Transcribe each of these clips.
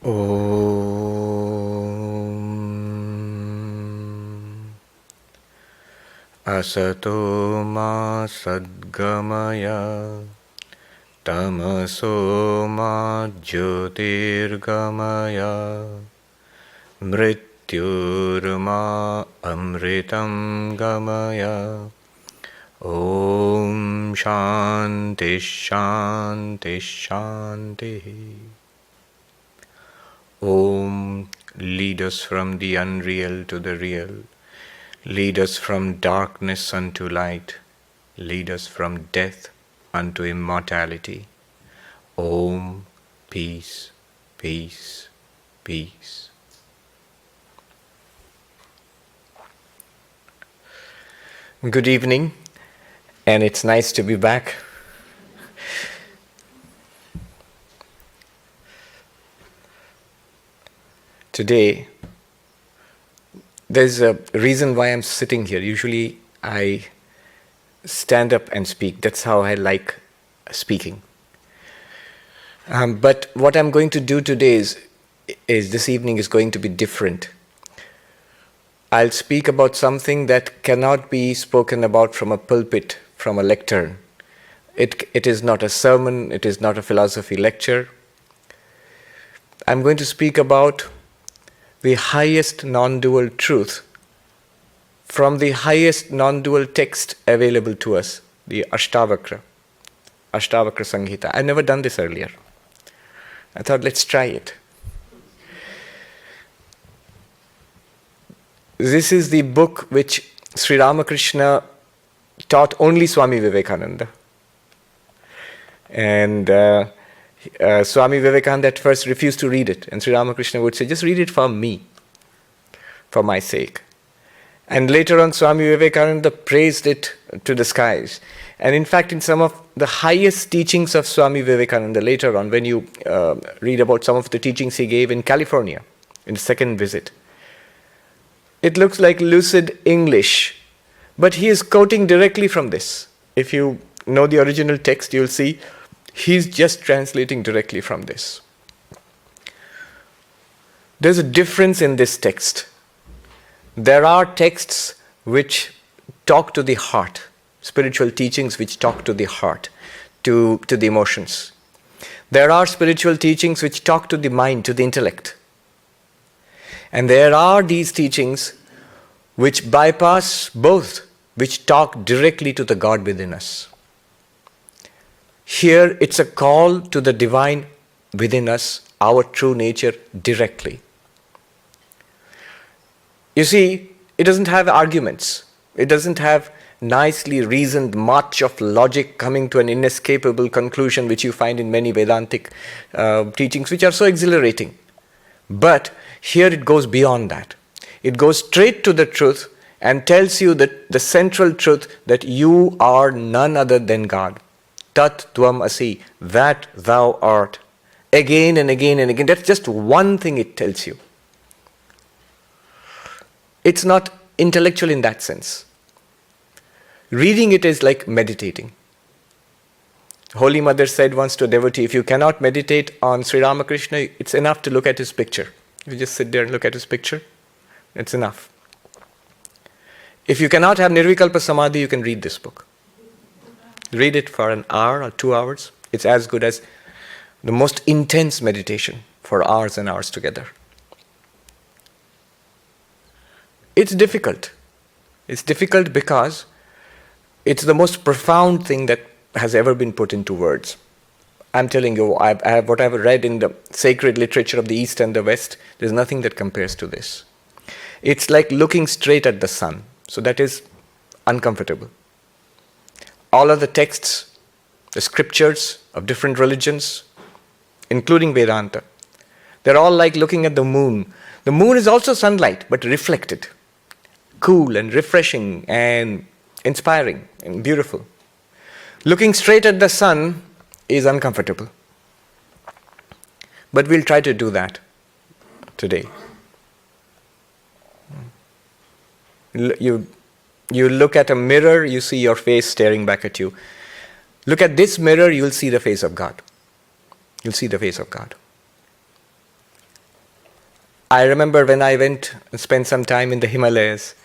Om Asato ma sadgamaya Tamaso ma jyotirgamaya Mrityurma amritam gamaya Om Shanti Shanti Shanti. Om, lead us from the unreal to the real. Lead us from darkness unto light. Lead us from death unto immortality. Om, peace, peace, peace. Good evening, and it's nice to be back. Today, there's a reason why I'm sitting here. Usually I stand up and speak. That's how I like speaking. But what I'm going to do today is this evening is going to be different. I'll speak about something that cannot be spoken about from a pulpit, from a lectern. It is not a sermon, it is not a philosophy lecture. I'm going to speak about the highest non-dual truth from the highest non-dual text available to us, the Ashtavakra, Ashtavakra Samhita. I've never done this earlier. I thought, let's try it. This is the book which Sri Ramakrishna taught only Swami Vivekananda. And Swami Vivekananda at first refused to read it, and Sri Ramakrishna would say, just read it for me, for my sake. And later on, Swami Vivekananda praised it to the skies. And in fact, in some of the highest teachings of Swami Vivekananda, later on, when you read about some of the teachings he gave in California, in the second visit, it looks like lucid English, but he is quoting directly from this. If you know the original text, you'll see he's just translating directly from this. There's a difference in this text. There are texts which talk to the heart, spiritual teachings which talk to the heart, to the emotions. There are spiritual teachings which talk to the mind, to the intellect. And there are these teachings which bypass both, which talk directly to the God within us. Here it's a call to the divine within us, our true nature, directly. You see, it doesn't have arguments. It doesn't have nicely reasoned march of logic coming to an inescapable conclusion which you find in many Vedantic teachings which are so exhilarating. But here it goes beyond that. It goes straight to the truth and tells you that the central truth that you are none other than God. Tat tvam asi, that thou art. Again and again and again. That's just one thing it tells you. It's not intellectual in that sense. Reading it is like meditating. Holy Mother said once to a devotee, if you cannot meditate on Sri Ramakrishna, it's enough to look at his picture. If you just sit there and look at his picture, it's enough. If you cannot have Nirvikalpa Samadhi, you can read this book. Read it for an hour or 2 hours. It's as good as the most intense meditation for hours and hours together. It's difficult. It's difficult because it's the most profound thing that has ever been put into words. I'm telling you, I have what I've read in the sacred literature of the East and the West, there's nothing that compares to this. It's like looking straight at the sun. So that is uncomfortable. All of the texts, the scriptures of different religions, including Vedanta, they're all like looking at the moon. The moon is also sunlight, but reflected. Cool and refreshing and inspiring and beautiful. Looking straight at the sun is uncomfortable. But we'll try to do that today. You look at a mirror, you see your face staring back at you. Look at this mirror, you'll see the face of God. You'll see the face of God. I remember when I went and spent some time in the Himalayas,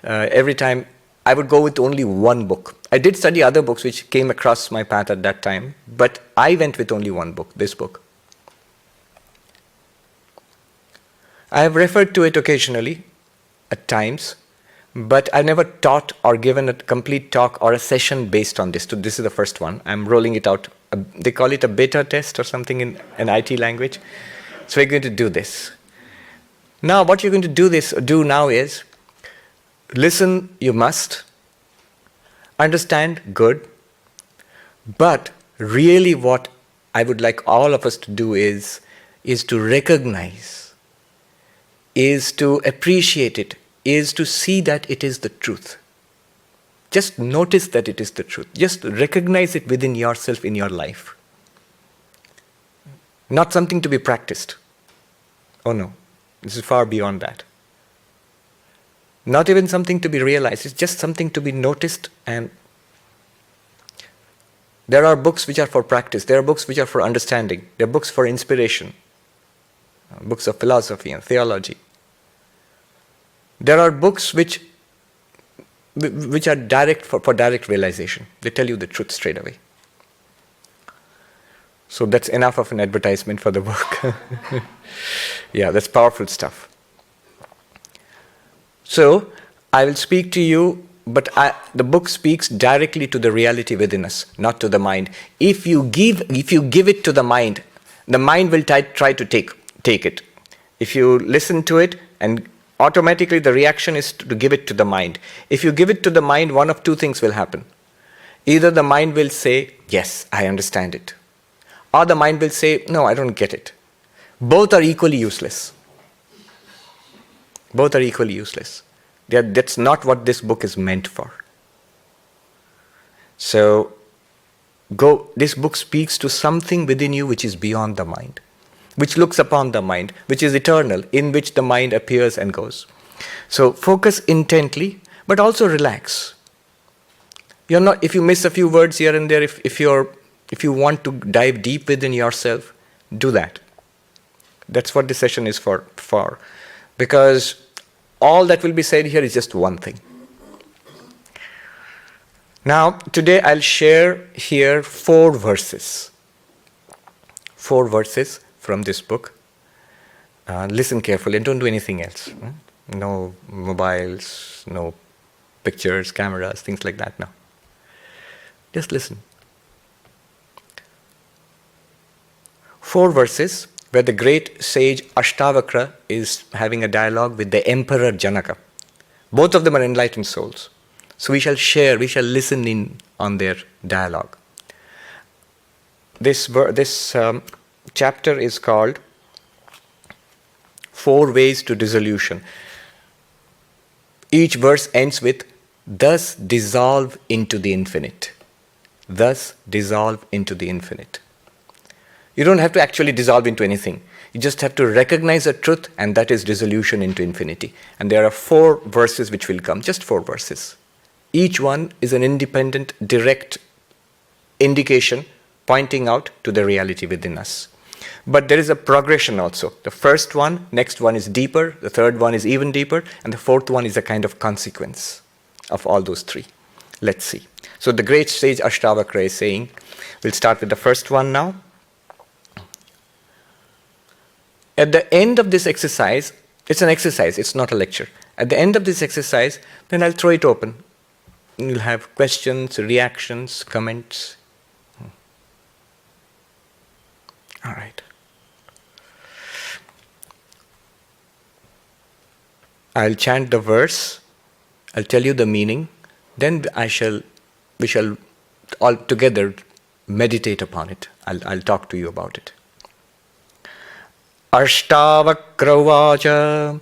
every time I would go with only one book. I did study other books which came across my path at that time, but I went with only one book, this book. I have referred to it occasionally, at times, but I never taught or given a complete talk or a session based on this. So this is the first one. I'm rolling it out. They call it a beta test or something in an IT language. So we're going to do this. Now what you're going to do now is, listen, you must. Understand, good. But really what I would like all of us to do is to recognize, is to appreciate it, is to see that it is the truth. Just notice that it is the truth. Just recognize it within yourself in your life. Not something to be practiced. Oh no, this is far beyond that. Not even something to be realized, it's just something to be noticed. And there are books which are for practice, there are books which are for understanding, there are books for inspiration, books of philosophy and theology. There are books which are direct for direct realization. They tell you the truth straight away. So that's enough of an advertisement for the book. Yeah, that's powerful stuff. So I will speak to you, but the book speaks directly to the reality within us, not to the mind. If you give it to the mind will try to take it. If you listen to it, and automatically the reaction is to give it to the mind. If you give it to the mind, one of two things will happen. Either the mind will say, yes, I understand it. Or the mind will say, no, I don't get it. Both are equally useless. Both are equally useless. That's not what this book is meant for. So, this book speaks to something within you which is beyond the mind, which looks upon the mind, which is eternal, in which the mind appears and goes. So focus intently, but also relax. If you miss a few words here and there, if you want to dive deep within yourself, do that. That's what this session is for. Because all that will be said here is just one thing. Now, today I'll share here 4 verses. 4 verses from this book. Listen carefully and don't do anything else. No mobiles, no pictures, cameras, things like that. No. Just listen. 4 verses where the great sage Ashtavakra is having a dialogue with the emperor Janaka. Both of them are enlightened souls. So we shall listen in on their dialogue. This chapter is called 4 Ways to Dissolution. Each verse ends with, thus dissolve into the infinite. Thus dissolve into the infinite. You don't have to actually dissolve into anything. You just have to recognize a truth, and that is dissolution into infinity. And there are 4 verses which will come, just 4 verses. Each one is an independent, direct indication pointing out to the reality within us. But there is a progression also. The first one, next one is deeper, the third one is even deeper, and the fourth one is a kind of consequence of all those 3. Let's see. So the great sage Ashtavakra is saying, we'll start with the first one now. At the end of this exercise, it's an exercise, it's not a lecture. At the end of this exercise, then I'll throw it open. You'll have questions, reactions, comments. All right. I'll chant the verse, I'll tell you the meaning, then we shall all together meditate upon it. I'll talk to you about it. Ashtavakra vacha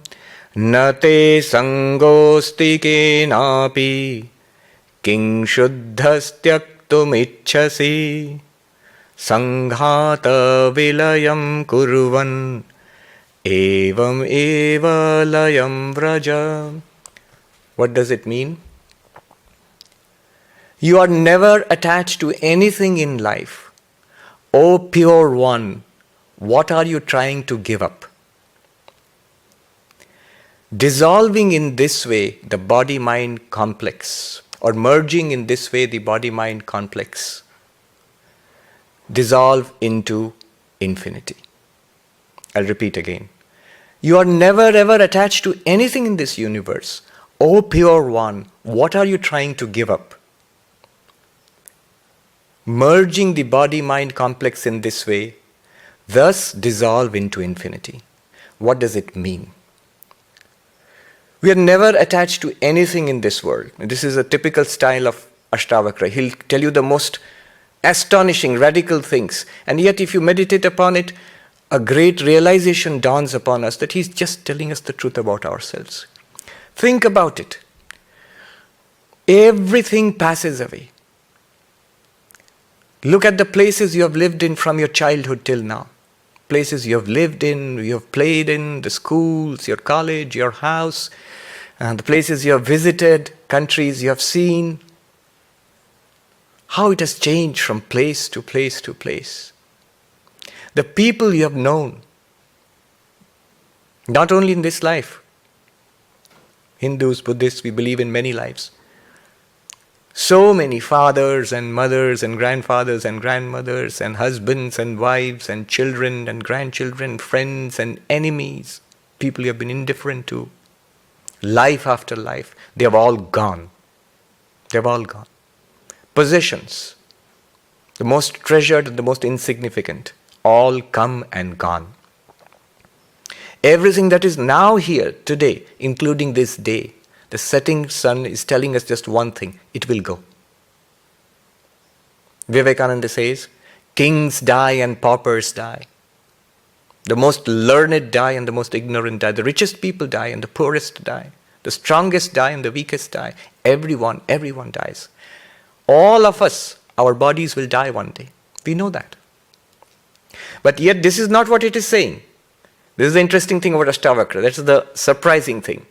nate sangosti kenapi king shuddhastyaktum ichhasi sanghata vilayam kurvan evam eva layam vraja. What does it mean? You are never attached to anything in life. O pure one, what are you trying to give up? dissolving in this way the body-mind complex, or merging in this way the body-mind complex, dissolve into infinity. I'll repeat again. You are never ever attached to anything in this universe. O pure one, what are you trying to give up? Merging the body-mind complex in this way, thus dissolve into infinity. What does it mean? We are never attached to anything in this world. This is a typical style of Ashtavakra. He'll tell you the most astonishing, radical things. And yet if you meditate upon it, a great realization dawns upon us that he's just telling us the truth about ourselves. Think about it. Everything passes away. Look at the places you have lived in from your childhood till now. Places you have lived in, you have played in, the schools, your college, your house, and the places you have visited, countries you have seen. How it has changed from place to place to place. The people you have known, not only in this life. Hindus, Buddhists, we believe in many lives. So many fathers and mothers and grandfathers and grandmothers and husbands and wives and children and grandchildren, friends and enemies, people you have been indifferent to, life after life, they have all gone. They have all gone. Possessions, the most treasured and the most insignificant, all come and gone. Everything that is now here today, including this day, the setting sun is telling us just one thing: it will go. Vivekananda says, kings die and paupers die. The most learned die and the most ignorant die. The richest people die and the poorest die. The strongest die and the weakest die. Everyone dies. All of us, our bodies will die one day. We know that. But yet this is not what it is saying. This is the interesting thing about Ashtavakra. That's the surprising thing.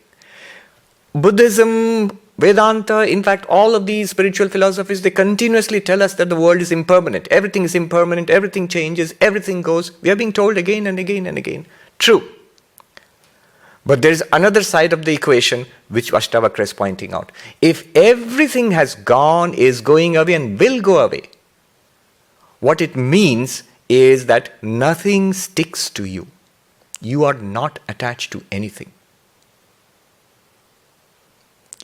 Buddhism, Vedanta, in fact, all of these spiritual philosophies, they continuously tell us that the world is impermanent. Everything is impermanent, everything changes, everything goes. We are being told again and again and again. True. But there is another side of the equation which Ashtavakra is pointing out. If everything has gone, is going away and will go away, what it means is that nothing sticks to you. You are not attached to anything.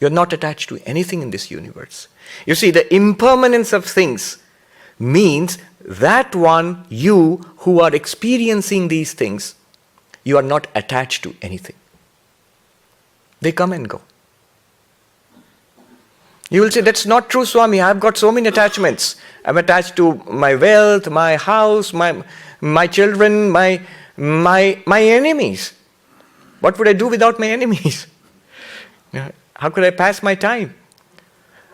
You are not attached to anything in this universe. You see, the impermanence of things means that one, you who are experiencing these things, you are not attached to anything. They come and go. You will say, that's not true, Swami. I've got so many attachments. I'm attached to my wealth, my house, my children, my enemies. What would I do without my enemies? How could I pass my time?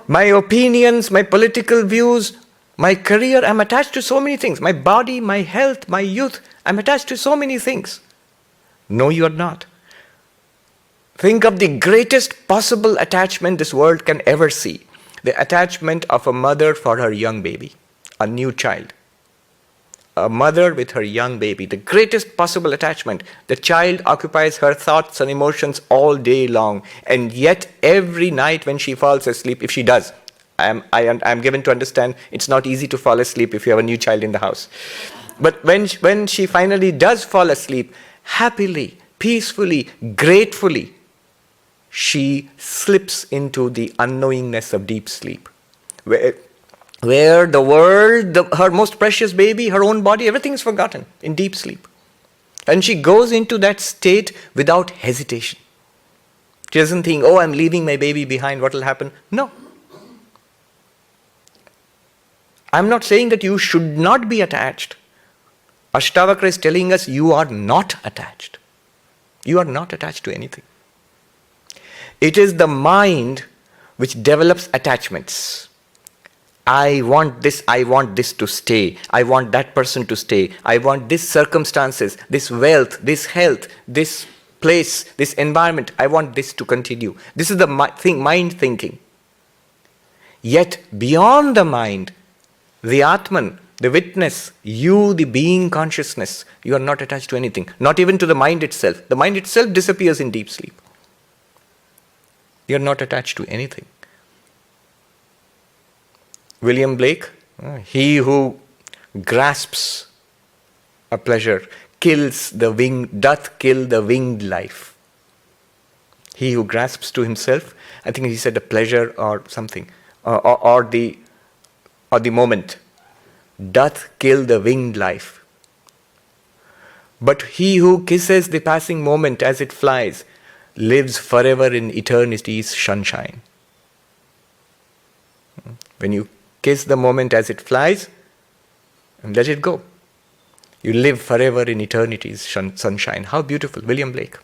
My opinions, my political views, my career, I'm attached to so many things. My body, my health, my youth, I'm attached to so many things. No, you are not. Think of the greatest possible attachment this world can ever see. The attachment of a mother for her young baby, a new child. A mother with her young baby, the greatest possible attachment. The child occupies her thoughts and emotions all day long, and yet every night when she falls asleep, if she does, I'm given to understand it's not easy to fall asleep if you have a new child in the house. But when she finally does fall asleep, happily, peacefully, gratefully, she slips into the unknowingness of deep sleep, where the world, her most precious baby, her own body, everything is forgotten in deep sleep. And she goes into that state without hesitation. She doesn't think, oh, I'm leaving my baby behind, what will happen? No. I'm not saying that you should not be attached. Ashtavakra is telling us you are not attached. You are not attached to anything. It is the mind which develops attachments. I want this to stay. I want that person to stay. I want this circumstances, this wealth, this health, this place, this environment. I want this to continue. This is the mind thinking. Yet beyond the mind, the Atman, the witness, you, the being consciousness, you are not attached to anything. Not even to the mind itself. The mind itself disappears in deep sleep. You're not attached to anything. William Blake, he who grasps a pleasure doth kill the winged life. He who grasps to himself, I think he said a pleasure or something, or the moment, doth kill the winged life. But he who kisses the passing moment as it flies lives forever in eternity's sunshine. When you kiss the moment as it flies and let it go, you live forever in eternity's sunshine. How beautiful, William Blake.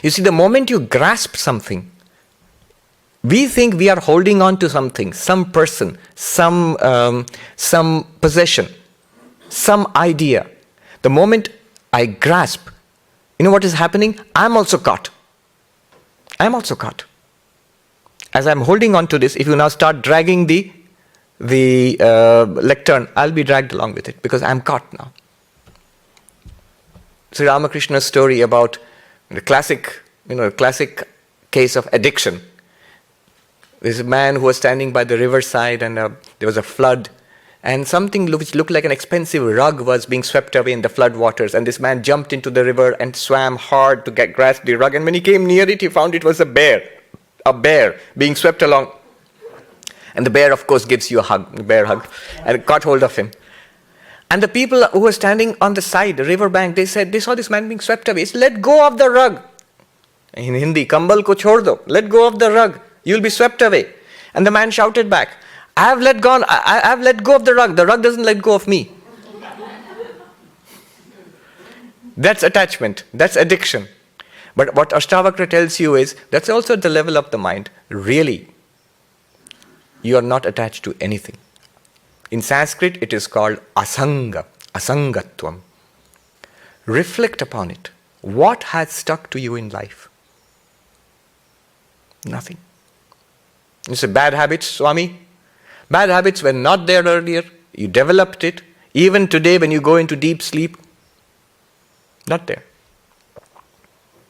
You see, the moment you grasp something, we think we are holding on to something, some person, some possession, some idea. The moment I grasp, you know what is happening? I'm also caught. As I'm holding on to this, if you now start dragging the lectern, I'll be dragged along with it because I'm caught now. Sri Ramakrishna's story about the classic case of addiction. There's a man who was standing by the riverside and there was a flood, and something which looked like an expensive rug was being swept away in the flood waters, and this man jumped into the river and swam hard to grasp the rug, and when he came near it, he found it was a bear being swept along. And the bear, of course, gives you a bear hug, and caught hold of him. And the people who were standing on the side, the river bank, they saw this man being swept away. He said, let go of the rug. In Hindi, kambal ko chhod do. Let go of the rug. You'll be swept away. And the man shouted back, I have let go of the rug. The rug doesn't let go of me. That's attachment. That's addiction. But what Ashtavakra tells you is, that's also at the level of the mind. Really, you are not attached to anything. In Sanskrit, it is called asaṅga, asaṅgatvam. Reflect upon it. What has stuck to you in life? Nothing. You say, bad habits, Swami? Bad habits were not there earlier. You developed it. Even today, when you go into deep sleep, not there.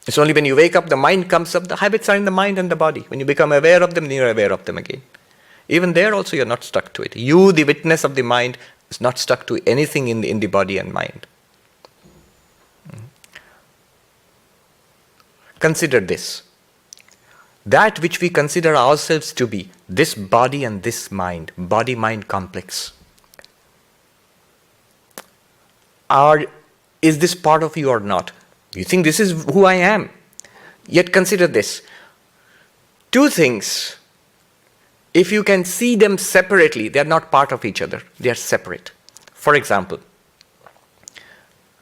It's only when you wake up, the mind comes up. The habits are in the mind and the body. When you become aware of them, then you're aware of them again. Even there also you're not stuck to it. You, the witness of the mind, is not stuck to anything in the body and mind. Consider this. That which we consider ourselves to be, this body and this mind, body-mind complex. Is this part of you or not? You think this is who I am. Yet consider this. Two things. If you can see them separately, they are not part of each other. They are separate. For example,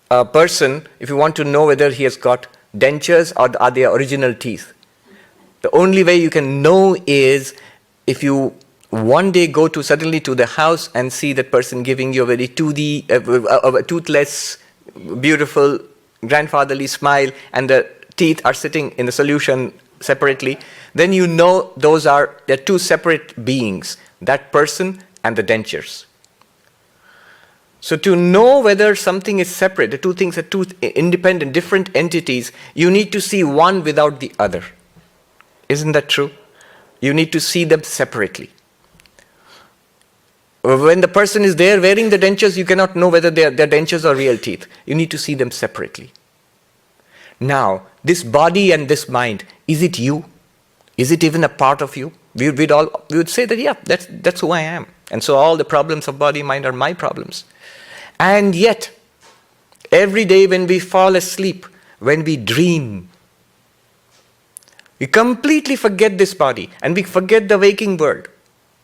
a person, if you want to know whether he has got dentures or are they original teeth, the only way you can know is if you one day go suddenly to the house and see that person giving you a very toothless, beautiful, grandfatherly smile, and the teeth are sitting in the solution separately, then you know they're two separate beings, that person and the dentures. So to know whether something is separate, the two things are two independent, different entities, you need to see one without the other. Isn't that true? You need to see them separately. When the person is there wearing the dentures, you cannot know whether they're dentures or real teeth. You need to see them separately. Now, this body and this mind, is it you? Is it even a part of you? We would say that, yeah, that's who I am. And so all the problems of body, mind are my problems. And yet, every day when we fall asleep, when we dream, we completely forget this body and we forget the waking world.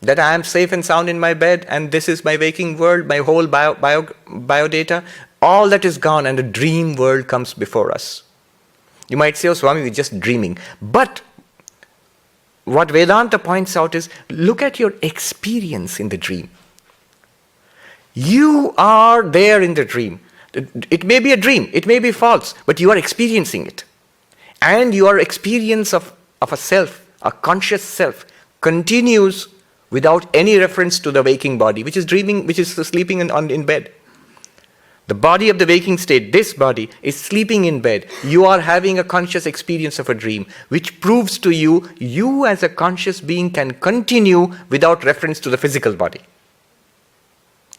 That I am safe and sound in my bed and this is my waking world, my whole biodata, all that is gone and a dream world comes before us. You might say, oh Swami, we're just dreaming. But what Vedanta points out is, look at your experience in the dream. You are there in the dream. It may be a dream, it may be false, but you are experiencing it. And your experience of a self, a conscious self, continues without any reference to the waking body, which is dreaming, which is sleeping in bed. The body of the waking state, this body, is sleeping in bed. You are having a conscious experience of a dream, which proves to you, you as a conscious being can continue without reference to the physical body.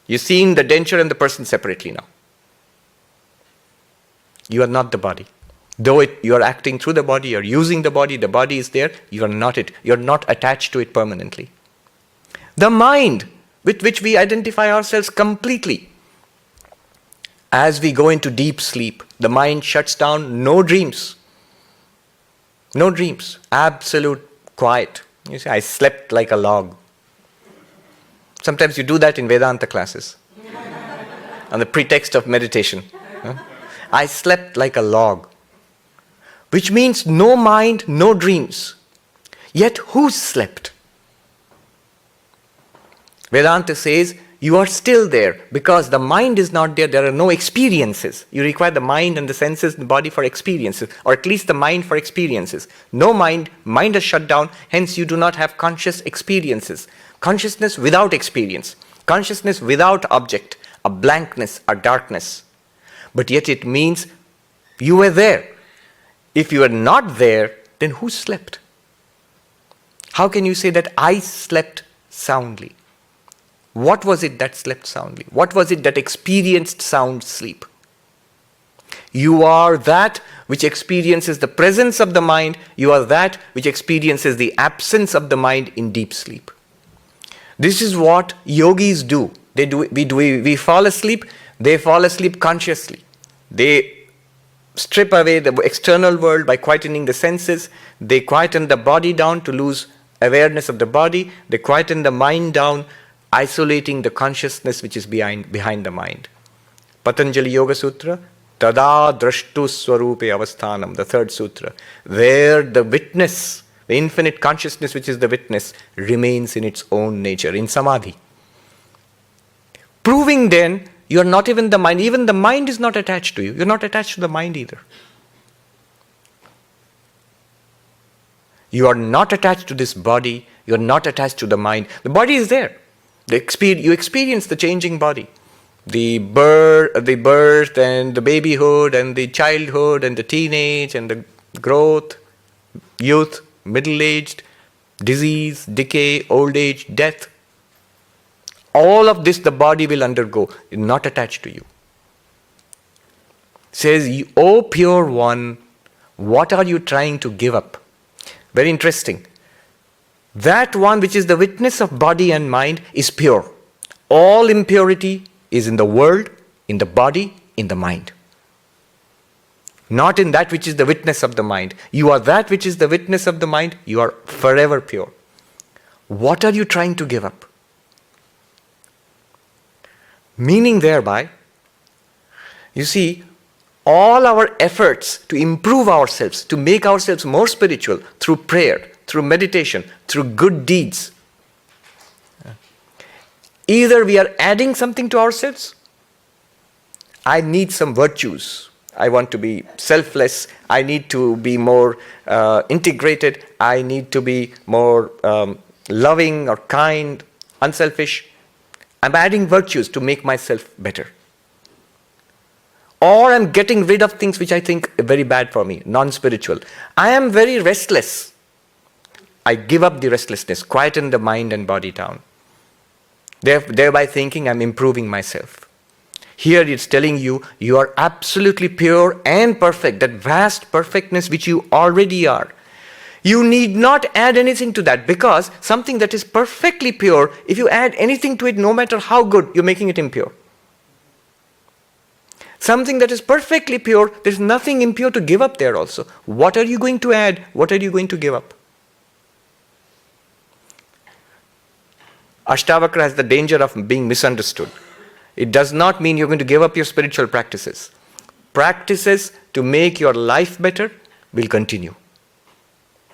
You're seeing the denture and the person separately now. You are not the body. Though you are acting through the body, you're using the body is there, you are not it. You're not attached to it permanently. The mind, with which we identify ourselves completely. As we go into deep sleep, the mind shuts down, no dreams. No dreams. Absolute quiet. You see, I slept like a log. Sometimes you do that in Vedanta classes. On the pretext of meditation. I slept like a log. Which means no mind, no dreams. Yet who slept? Vedanta says, you are still there because the mind is not there. There are no experiences. You require the mind and the senses and the body for experiences, or at least the mind for experiences. No mind, mind is shut down, hence you do not have conscious experiences. Consciousness without experience. Consciousness without object. A blankness, a darkness. But yet it means you were there. If you are not there, then who slept? How can you say that I slept soundly? What was it that slept soundly? What was it that experienced sound sleep? You are that which experiences the presence of the mind. You are that which experiences the absence of the mind in deep sleep. This is what yogis do. We fall asleep, they fall asleep consciously. They strip away the external world by quietening the senses. They quieten the body down to lose awareness of the body. They quieten the mind down, isolating the consciousness which is behind the mind. Patanjali Yoga Sutra, Tada Drashtu Swarupe Avasthanam, the third sutra, where the witness, the infinite consciousness which is the witness, remains in its own nature, in samadhi. Proving then, you are not even the mind is not attached to you. You're not attached to the mind either. You are not attached to this body, you are not attached to the mind. The body is there. You experience the changing body. The birth and the babyhood and the childhood and the teenage and the growth, youth, middle-aged, disease, decay, old age, death. All of this the body will undergo, not attached to you. It says, O pure one, what are you trying to give up? Very interesting. That one which is the witness of body and mind is pure. All impurity is in the world, in the body, in the mind. Not in that which is the witness of the mind. You are that which is the witness of the mind. You are forever pure. What are you trying to give up? Meaning thereby, you see, all our efforts to improve ourselves, to make ourselves more spiritual through prayer, through meditation, through good deeds. Either we are adding something to ourselves. I need some virtues. I want to be selfless. I need to be more integrated. I need to be more loving or kind, unselfish. I'm adding virtues to make myself better. Or I'm getting rid of things which I think are very bad for me, non-spiritual. I am very restless. I give up the restlessness, quieten the mind and body down. Thereby thinking I'm improving myself. Here it's telling you, you are absolutely pure and perfect, that vast perfectness which you already are. You need not add anything to that, because something that is perfectly pure, if you add anything to it, no matter how good, you're making it impure. Something that is perfectly pure, there's nothing impure to give up there also. What are you going to add? What are you going to give up? Ashtavakra has the danger of being misunderstood. It does not mean you're going to give up your spiritual practices. Practices to make your life better will continue.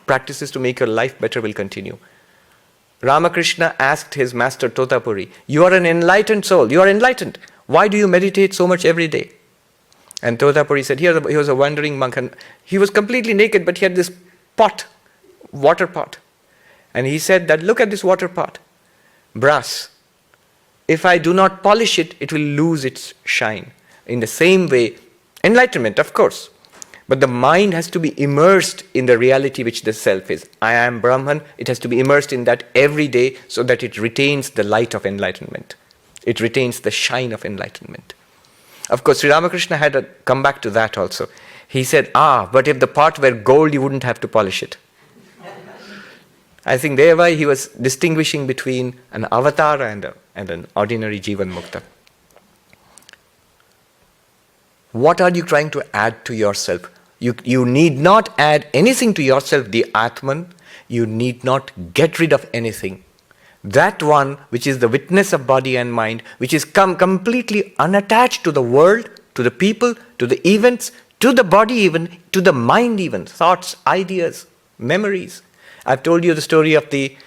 Practices to make your life better will continue. Ramakrishna asked his master Totapuri, you are an enlightened soul, you are enlightened. Why do you meditate so much every day? And Totapuri said, he was a wandering monk and he was completely naked, but he had this pot, water pot. And he said that, look at this water pot. Brass. If I do not polish it, it will lose its shine. In the same way, enlightenment, of course. But the mind has to be immersed in the reality which the self is. I am Brahman. It has to be immersed in that every day so that it retains the light of enlightenment. It retains the shine of enlightenment. Of course, Sri Ramakrishna had to come back to that also. He said, but if the pot were gold, you wouldn't have to polish it. I think thereby he was distinguishing between an avatar and an ordinary Jivan Mukta. What are you trying to add to yourself? You need not add anything to yourself, the Atman. You need not get rid of anything. That one which is the witness of body and mind, which is completely unattached to the world, to the people, to the events, to the body even, to the mind even, thoughts, ideas, memories. I've told you the story of the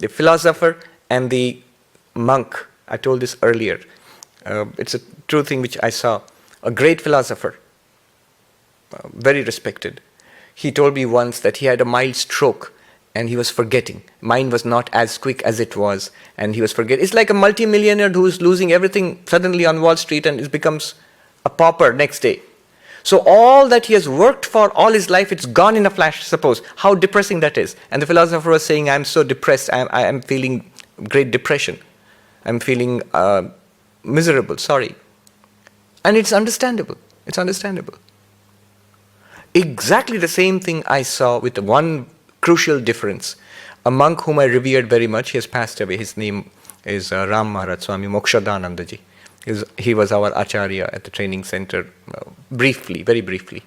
philosopher and the monk. I told this earlier. It's a true thing which I saw. A great philosopher, very respected. He told me once that he had a mild stroke and he was forgetting. Mind was not as quick as it was and he was forgetting. It's like a multimillionaire who's losing everything suddenly on Wall Street and it becomes a pauper next day. So all that he has worked for all his life, it's gone in a flash, suppose. How depressing that is. And the philosopher was saying, I'm so depressed, I am feeling great depression. I'm feeling miserable, sorry. And it's understandable. It's understandable. Exactly the same thing I saw with one crucial difference. A monk whom I revered very much, he has passed away. His name is Ram Maharaj Swami Mokshadanandaji. He was our Acharya at the training center, briefly, very briefly.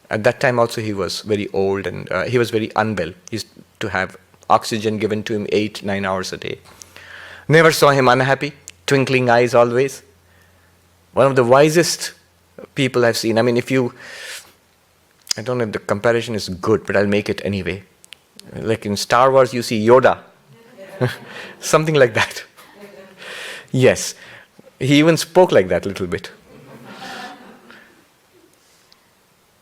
At that time also he was very old and he was very unwell. He used to have oxygen given to him 8-9 hours a day. Never saw him unhappy, twinkling eyes always. One of the wisest people I've seen. I mean, I don't know if the comparison is good, but I'll make it anyway. Like in Star Wars, you see Yoda. Something like that. Yes. He even spoke like that a little bit.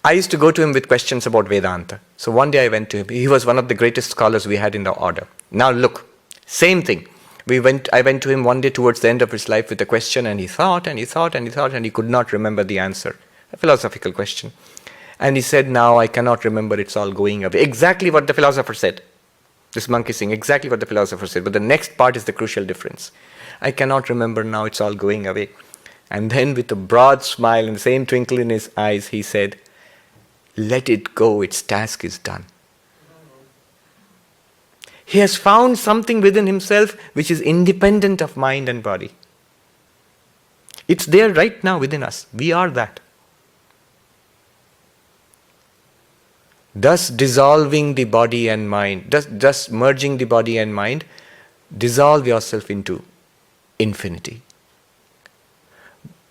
I used to go to him with questions about Vedanta. So one day I went to him. He was one of the greatest scholars we had in the order. Now look, same thing. I went to him one day towards the end of his life with a question and he thought and he thought and he thought and he could not remember the answer. A philosophical question. And he said, now I cannot remember, it's all going away. Exactly what the philosopher said. This monk is saying exactly what the philosopher said. But the next part is the crucial difference. I cannot remember now, it's all going away. And then with a broad smile and the same twinkle in his eyes, he said, let it go, its task is done. He has found something within himself which is independent of mind and body. It's there right now within us. We are that. Thus dissolving the body and mind, thus merging the body and mind, dissolve yourself into infinity.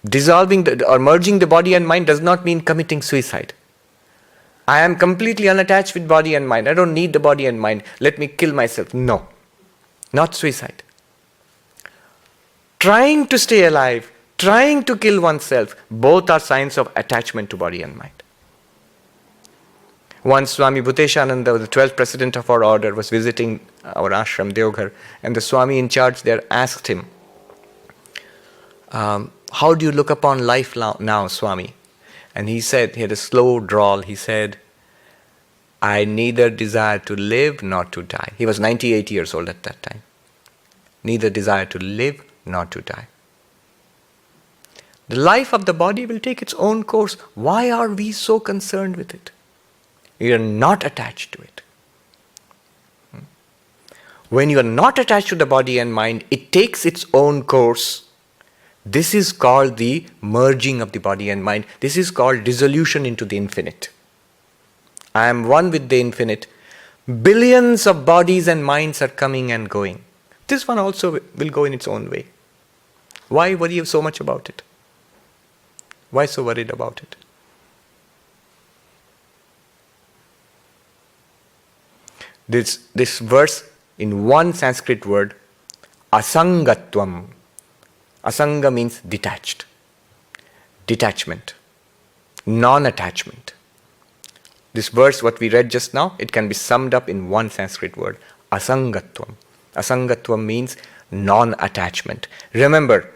Dissolving or merging the body and mind does not mean committing suicide. I am completely unattached with body and mind. I don't need the body and mind. Let me kill myself. No, not suicide. Trying to stay alive, trying to kill oneself, both are signs of attachment to body and mind. Once Swami Bhuteshananda, the 12th president of our order, was visiting our ashram, Deoghar, and the Swami in charge there asked him, how do you look upon life now, Swami? And he said, he had a slow drawl, he said, I neither desire to live nor to die. He was 98 years old at that time. Neither desire to live nor to die. The life of the body will take its own course. Why are we so concerned with it? We are not attached to it. When you are not attached to the body and mind, it takes its own course. This is called the merging of the body and mind. This is called dissolution into the infinite. I am one with the infinite. Billions of bodies and minds are coming and going. This one also will go in its own way. Why worry so much about it? Why so worried about it? This verse in one Sanskrit word, asaṅgatvam. Asaṅga means detached, detachment, non-attachment. This verse, what we read just now, it can be summed up in one Sanskrit word, asaṅgatvam. Asaṅgatvam means non-attachment. Remember,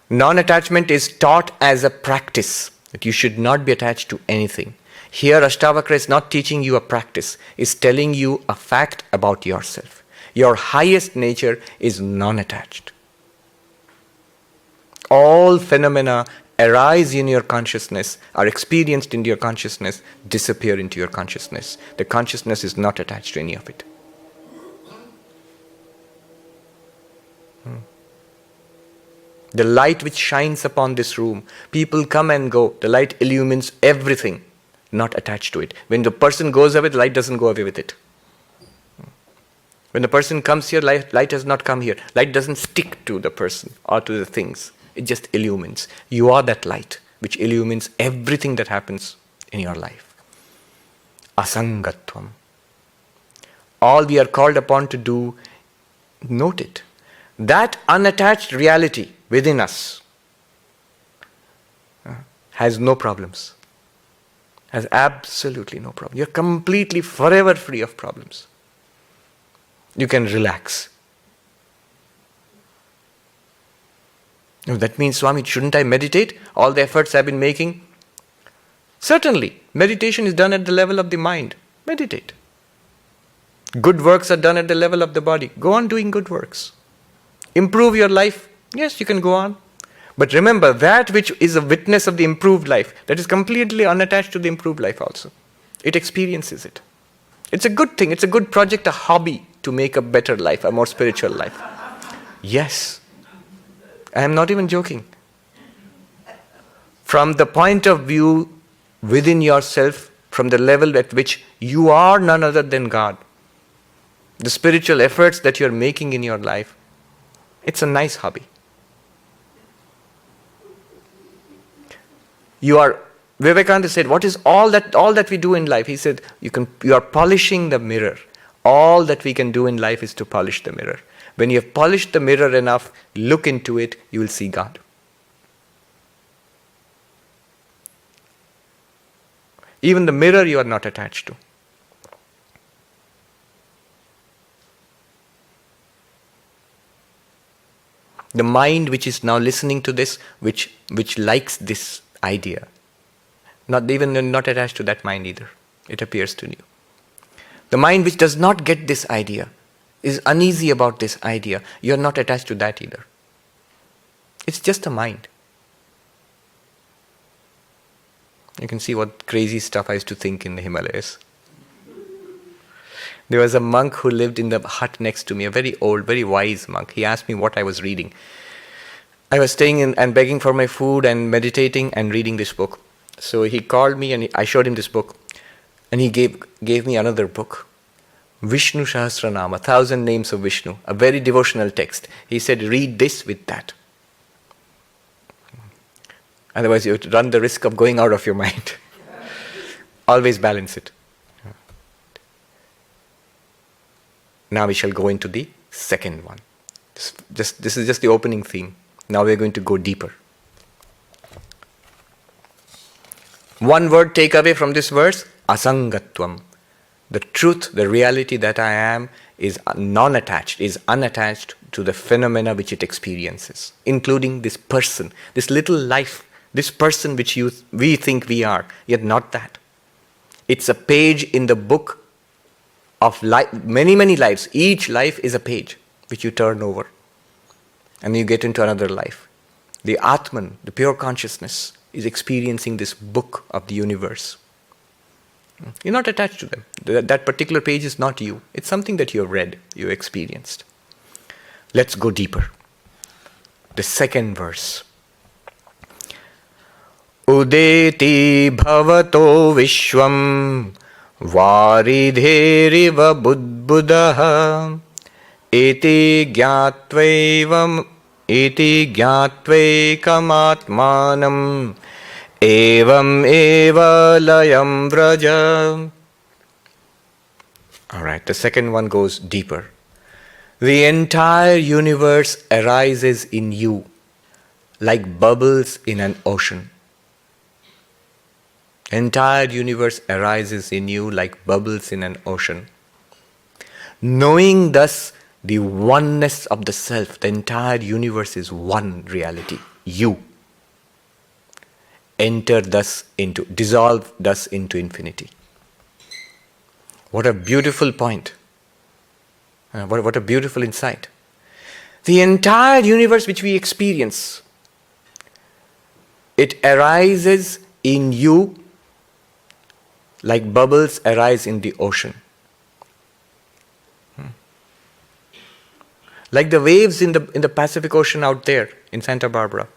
Non-attachment is taught as a practice, that you should not be attached to anything. Here Aṣṭāvakra is not teaching you a practice, it's telling you a fact about yourself. Your highest nature is non-attached. All phenomena arise in your consciousness, are experienced in your consciousness, disappear into your consciousness. The consciousness is not attached to any of it. The light which shines upon this room, people come and go, the light illumines everything, not attached to it. When the person goes away, the light doesn't go away with it. When the person comes here, light does not come here. Light doesn't stick to the person or to the things. It just illumines. You are that light which illumines everything that happens in your life. Asaṅgatvam. All we are called upon to do, note it. That unattached reality within us has no problems. Has absolutely no problem. You're completely, forever free of problems. You can relax. That means, Swami, shouldn't I meditate? All the efforts I've been making? Certainly, meditation is done at the level of the mind. Meditate. Good works are done at the level of the body. Go on doing good works. Improve your life. Yes, you can go on. But remember, that which is a witness of the improved life, that is completely unattached to the improved life also. It experiences it. It's a good thing. It's a good project, a hobby to make a better life, a more spiritual life. Yes. I am not even joking. From the point of view within yourself, from the level at which you are none other than God, the spiritual efforts that you are making in your life, it's a nice hobby. Vivekananda said, what is all that we do in life? He said, you are polishing the mirror. All that we can do in life is to polish the mirror. When you have polished the mirror enough, look into it, you will see God. Even the mirror you are not attached to. The mind which is now listening to this, which likes this idea, not attached to that mind either. It appears to you. The mind which does not get this idea, is uneasy about this idea, you are not attached to that either. It's just a mind. You can see what crazy stuff I used to think in the Himalayas. There was a monk who lived in the hut next to me, a very old, very wise monk. He asked me what I was reading. I was staying in and begging for my food and meditating and reading this book. So he called me and I showed him this book. And he gave me another book. Vishnu Sahasranama, 1,000 names of Vishnu, a very devotional text. He said, read this with that. Otherwise you would run the risk of going out of your mind. Always balance it. Now we shall go into the second one. This is just the opening theme. Now we are going to go deeper. One word take away from this verse, asaṅgatvam. The truth, the reality that I am is non-attached, is unattached to the phenomena which it experiences, including this person, this little life, this person which we think we are, yet not that. It's a page in the book of life, many, many lives. Each life is a page which you turn over and you get into another life. The Atman, the pure consciousness, is experiencing this book of the universe. You're not attached to them. That particular page is not you. It's something that you have read, you experienced. Let's go deeper. The second verse. Udeti bhavato vishvam varidheriva budbudaha iti gyatvaikamatmanam evam eva layam vraja. Alright, the second one goes deeper. The entire universe arises in you like bubbles in an ocean. Entire universe arises in you like bubbles in an ocean. Knowing thus the oneness of the self. The entire universe is one reality. You. Dissolve thus into infinity. What a beautiful point. What a beautiful insight. The entire universe which we experience, it arises in you like bubbles arise in the ocean. Like the waves in the Pacific Ocean out there in Santa Barbara.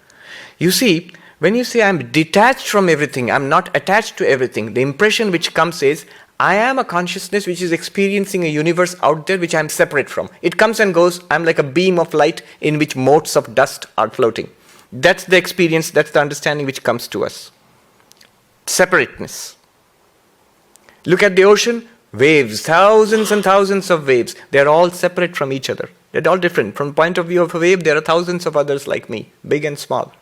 You see, when you say I'm detached from everything, I'm not attached to everything, the impression which comes is, I am a consciousness which is experiencing a universe out there which I am separate from. It comes and goes. I'm like a beam of light in which motes of dust are floating. That's the experience, that's the understanding which comes to us. Separateness. Look at the ocean, waves, thousands and thousands of waves. They're all separate from each other. They're all different. From the point of view of a wave, there are thousands of others like me, big and small.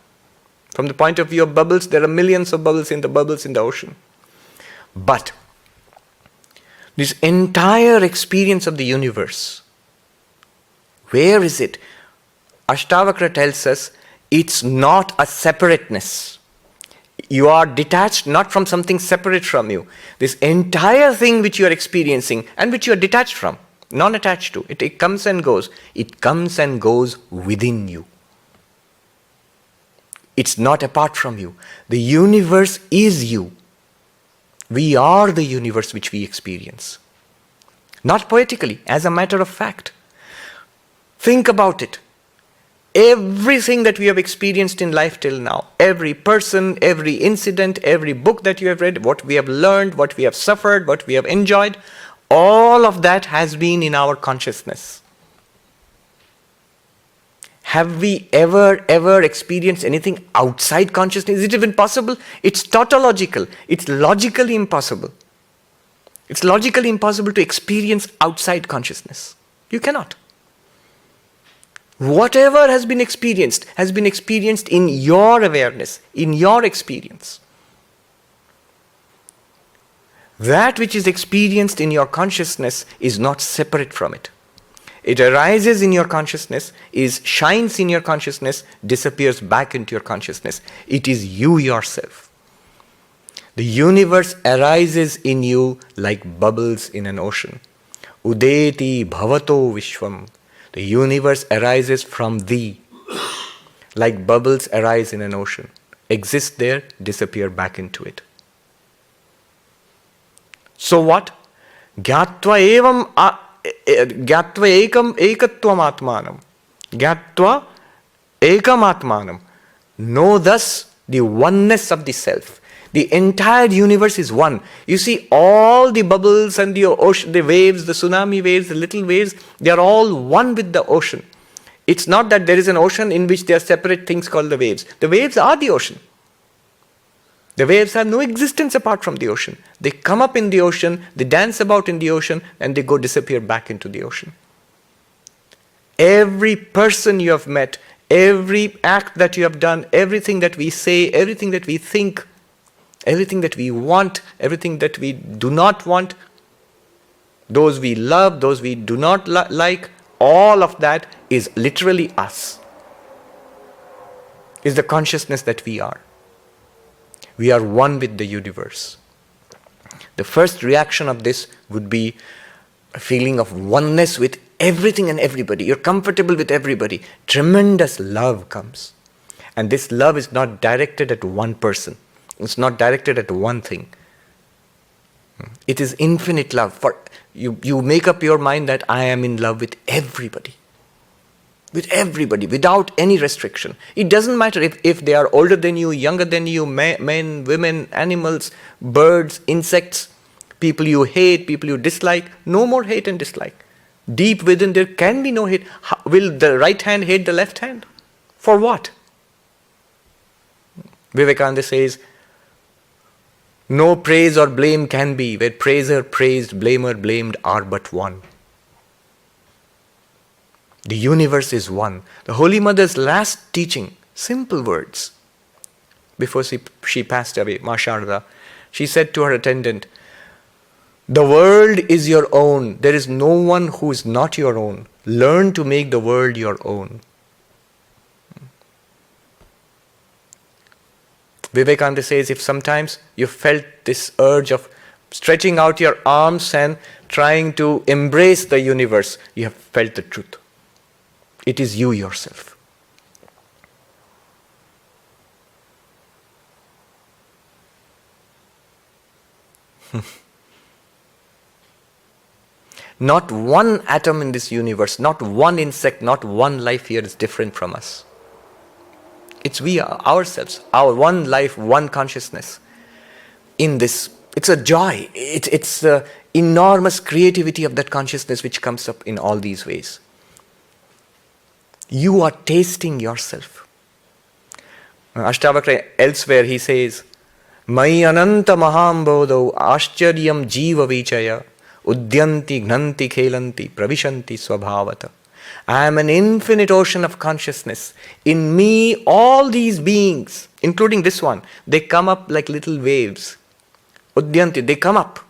From the point of view of bubbles, there are millions of bubbles in the ocean. But this entire experience of the universe, where is it? Ashtavakra tells us it's not a separateness. You are detached not from something separate from you. This entire thing which you are experiencing and which you are detached from, non-attached to, it comes and goes. It comes and goes within you. It's not apart from you. The universe is you. We are the universe which we experience. Not poetically, as a matter of fact. Think about it. Everything that we have experienced in life till now, every person, every incident, every book that you have read, what we have learned, what we have suffered, what we have enjoyed, all of that has been in our consciousness. Have we ever experienced anything outside consciousness? Is it even possible? It's tautological. It's logically impossible. It's logically impossible to experience outside consciousness. You cannot. Whatever has been experienced in your awareness, in your experience. That which is experienced in your consciousness is not separate from it. It arises in your consciousness, shines in your consciousness, disappears back into your consciousness. It is you yourself. The universe arises in you like bubbles in an ocean. Udeti bhavato vishvam. The universe arises from thee, like bubbles arise in an ocean. Exist there, disappear back into it. So what? Gyatva ekam ekatvam atmanam. Gyatva ekam atmanam. Know thus the oneness of the self. The entire universe is one. You see, all the bubbles and the ocean, the waves, the tsunami waves, the little waves, they are all one with the ocean. It's not that there is an ocean in which there are separate things called the waves. The waves are the ocean. The waves have no existence apart from the ocean. They come up in the ocean, they dance about in the ocean, and they go disappear back into the ocean. Every person you have met, every act that you have done, everything that we say, everything that we think, everything that we want, everything that we do not want, those we love, those we do not like, all of that is literally us. Is the consciousness that we are. We are one with the universe. The first reaction of this would be a feeling of oneness with everything and everybody. You're comfortable with everybody. Tremendous love comes. And this love is not directed at one person. It's not directed at one thing. It is infinite love. For you make up your mind that I am in love with everybody. With everybody, without any restriction. It doesn't matter if they are older than you, younger than you, men, women, animals, birds, insects, people you hate, people you dislike. No more hate and dislike. Deep within there can be no hate. Will the right hand hate the left hand? For what? Vivekananda says, no praise or blame can be, where praiser praised, blamer blamed are but one. The universe is one. The Holy Mother's last teaching, simple words, before she passed away, Ma Sharda, she said to her attendant, The world is your own. There is no one who is not your own. Learn to make the world your own. Vivekananda says, if sometimes you felt this urge of stretching out your arms and trying to embrace the universe, you have felt the truth. It is you yourself. Not one atom in this universe, not one insect, not one life here is different from us. It's we ourselves, our one life, one consciousness. In this, it's a joy. It's the enormous creativity of that consciousness which comes up in all these ways. You are tasting yourself. Ashtavakra elsewhere he says, Mai ananta mahambodo ashcharyam jiva vichaya udyanti gnanti khelanti pravishanti swabhavata. I am an infinite ocean of consciousness. In me, all these beings, including this one, they come up like little waves. Udyanti, they come up.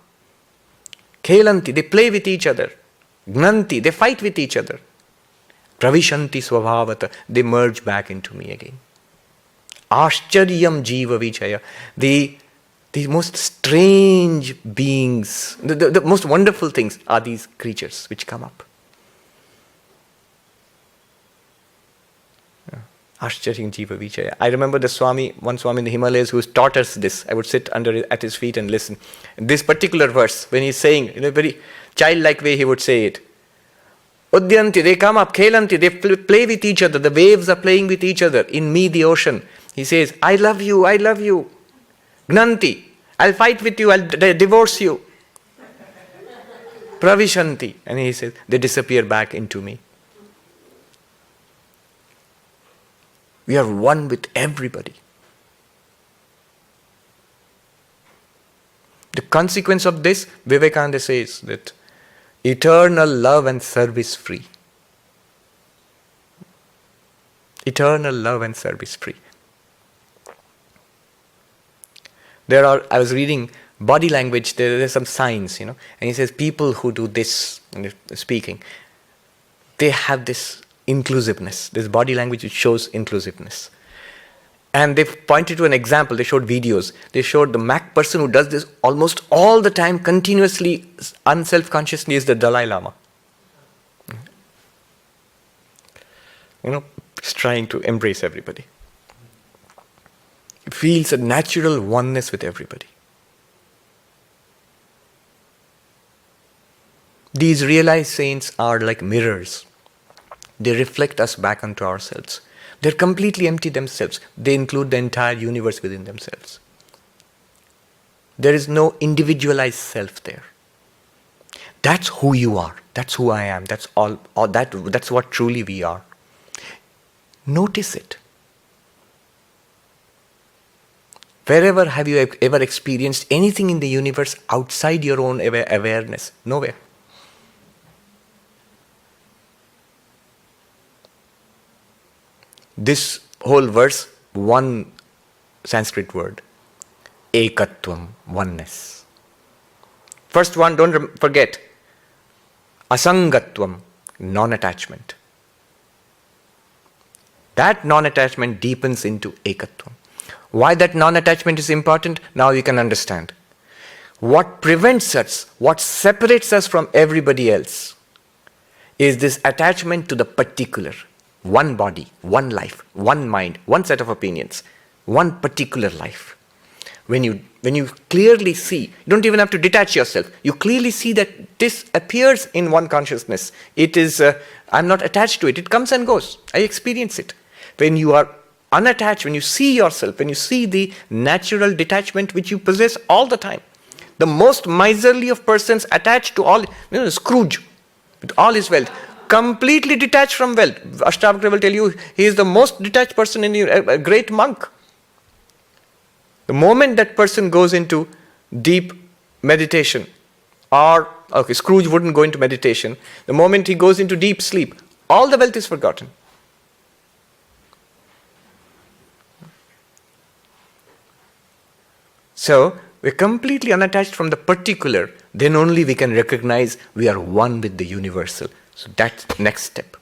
Khelanti, they play with each other. Gnanti, they fight with each other. Pravishanti swabhavata, they merge back into me again. Ashcharyam jiva vichaya, the most strange beings, the most wonderful things are these creatures which come up. Ashcharyam jiva vichaya. I remember the Swami, one Swami in the Himalayas who taught us this. I would sit at his feet and listen. This particular verse, when he's saying, in a very childlike way, he would say it. Udyanti, they come up, khelanti, they play with each other. The waves are playing with each other. In me, the ocean. He says, I love you, I love you. Gnanti, I'll fight with you, I'll divorce you. Pravishanti, and he says, they disappear back into me. We are one with everybody. The consequence of this, Vivekananda says that eternal love and service free. Eternal love and service free. I was reading body language, there's some signs, and he says people who do this, speaking, they have this inclusiveness, this body language which shows inclusiveness. And they pointed to an example, they showed videos. They showed the person who does this almost all the time, continuously, unself-consciously, is the Dalai Lama. He's trying to embrace everybody. He feels a natural oneness with everybody. These realized saints are like mirrors. They reflect us back onto ourselves. They're completely empty themselves. They include the entire universe within themselves. There is no individualized self there. That's who you are. That's who I am. That's all that's what truly we are. Notice it. Wherever have you ever experienced anything in the universe outside your own awareness? Nowhere. This whole verse, one Sanskrit word, ekatvam, oneness. First one, don't forget, asaṅgatvam, non-attachment. That non-attachment deepens into ekatvam. Why that non-attachment is important? Now you can understand. What prevents us, what separates us from everybody else, is this attachment to the particular. One body, one life, one mind, one set of opinions, one particular life. When you clearly see, you don't even have to detach yourself. You clearly see that this appears in one consciousness. It is, I'm not attached to it. It comes and goes. I experience it. When you are unattached, when you see yourself, when you see the natural detachment which you possess all the time. The most miserly of persons attached to all, Scrooge, with all his wealth, completely detached from wealth. Aṣṭāvakra will tell you, he is the most detached person in a great monk. The moment that person goes into deep meditation, Scrooge wouldn't go into meditation. The moment he goes into deep sleep, all the wealth is forgotten. So, we're completely unattached from the particular, then only we can recognize we are one with the universal. So that next step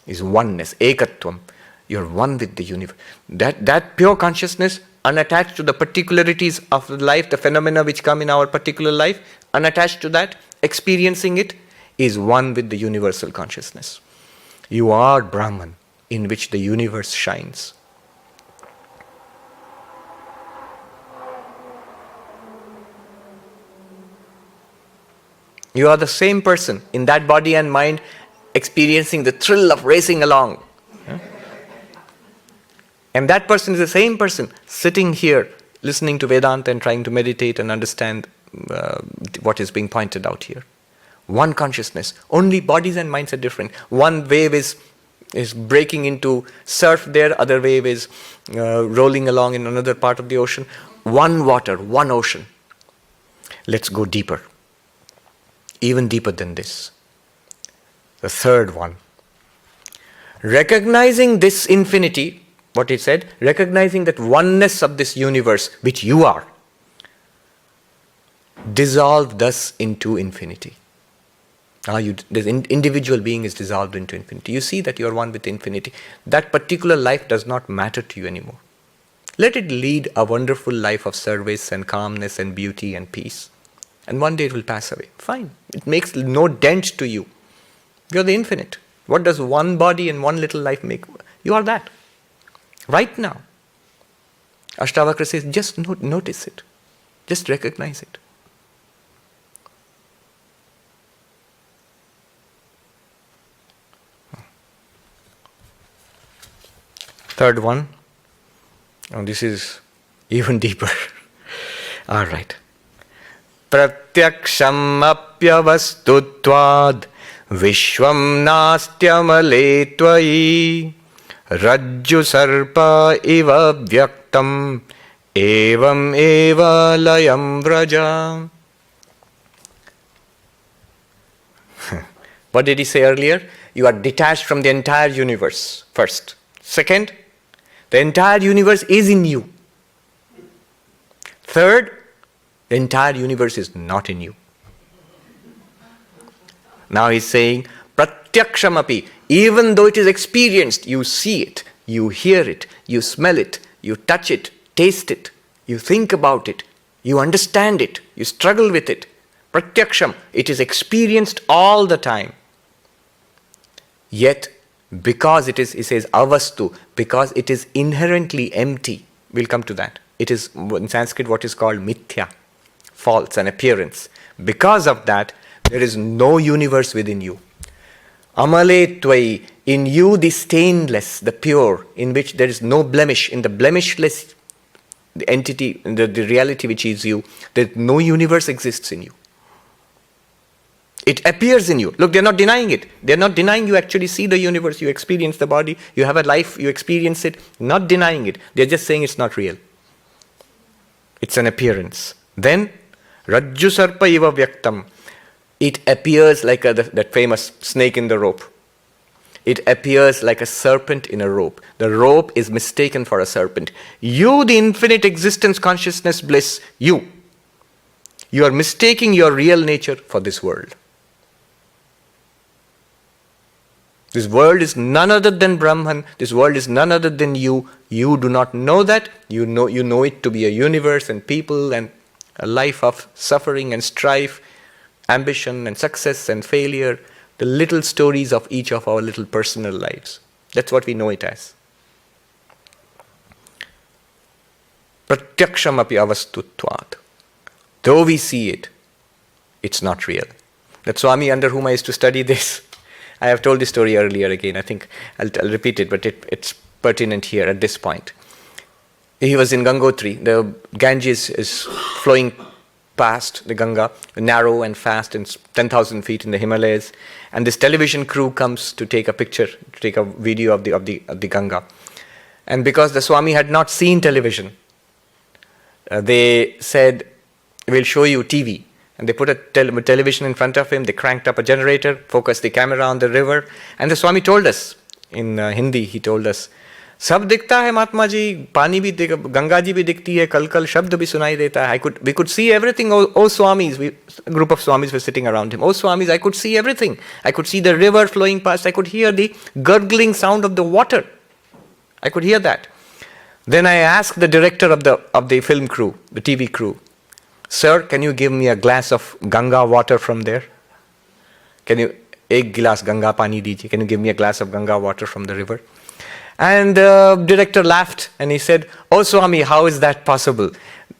is oneness, ekatvam. You're one with the universe. That pure consciousness, unattached to the particularities of the life, the phenomena which come in our particular life, unattached to that, experiencing it, is one with the universal consciousness. You are Brahman, in which the universe shines. You are the same person in that body and mind experiencing the thrill of racing along. And that person is the same person sitting here listening to Vedanta and trying to meditate and understand what is being pointed out here. One consciousness. Only bodies and minds are different. One wave is breaking into surf there, other wave is rolling along in another part of the ocean. One water, one ocean. Let's go deeper. Even deeper than this. The third one. Recognizing this infinity, what it said, recognizing that oneness of this universe, which you are, dissolved thus into infinity. This individual being is dissolved into infinity. You see that you are one with infinity. That particular life does not matter to you anymore. Let it lead a wonderful life of service and calmness and beauty and peace. And one day it will pass away. Fine. It makes no dent to you. You are the infinite. What does one body and one little life make? You are that. Right now. Ashtavakra says, just notice it. Just recognize it. Third one. Oh, this is even deeper. All right. Pratyaksham apyavastutvad vishvam nastyamale tvayi rajju sarpa iva vyaktam evam eva layam vraja. What did he say earlier? You are detached from the entire universe, first. Second, the entire universe is in you. Third, the entire universe is not in you. Now he's saying, pratyakshamapi, even though it is experienced, you see it, you hear it, you smell it, you touch it, taste it, you think about it, you understand it, you struggle with it. Pratyaksham, it is experienced all the time. Yet, because it is, he says, avastu, because it is inherently empty. We'll come to that. It is, in Sanskrit, what is called mithya, false, an appearance. Because of that, there is no universe within you. Amale tvai, in you the stainless, the pure, in which there is no blemish, in the blemishless entity, the reality which is you, that no universe exists in you. It appears in you. Look, they're not denying it. They're not denying you actually see the universe, you experience the body, you have a life, you experience it, not denying it. They're just saying it's not real. It's an appearance. Then, Rajju Sarpa Iva Vyaktam. It appears like that famous snake in the rope. It appears like a serpent in a rope. The rope is mistaken for a serpent. You, the infinite existence, consciousness, bliss, you are mistaking your real nature for this world. This world is none other than Brahman. This world is none other than you. You do not know that. You know it to be a universe and people and a life of suffering and strife, ambition and success and failure, the little stories of each of our little personal lives. That's what we know it as. Pratyaksham api avastutvad. Though we see it, it's not real. That Swami under whom I used to study this, I have told this story earlier again. I think I'll repeat it, but it's pertinent here at this point. He was in Gangotri. The Ganges is flowing past the Ganga, narrow and fast, and 10,000 feet in the Himalayas. And this television crew comes to take a picture, to take a video of the Ganga. And because the Swami had not seen television, they said, "We'll show you TV." And they put a television in front of him, they cranked up a generator, focused the camera on the river. And the Swami told us, in Hindi he told us, सब दिखता है महात्मा जी, पानी भी दिख, गंगा जी भी दिखती है, कल कल शब्द भी सुनाई देता है. We could see everything. Oh Swamis, a group of Swamis were sitting around him. Oh Swamis, I could see everything. I could see the river flowing past. I could hear the gurgling sound of the water. I could hear that. Then I asked the director of the film crew, the TV crew, sir, can you give me a glass of Ganga water from there? Can you, ek gilas Ganga pani dijiye. Can you give me a glass of Ganga water from the river? And the director laughed and he said, oh Swami, how is that possible?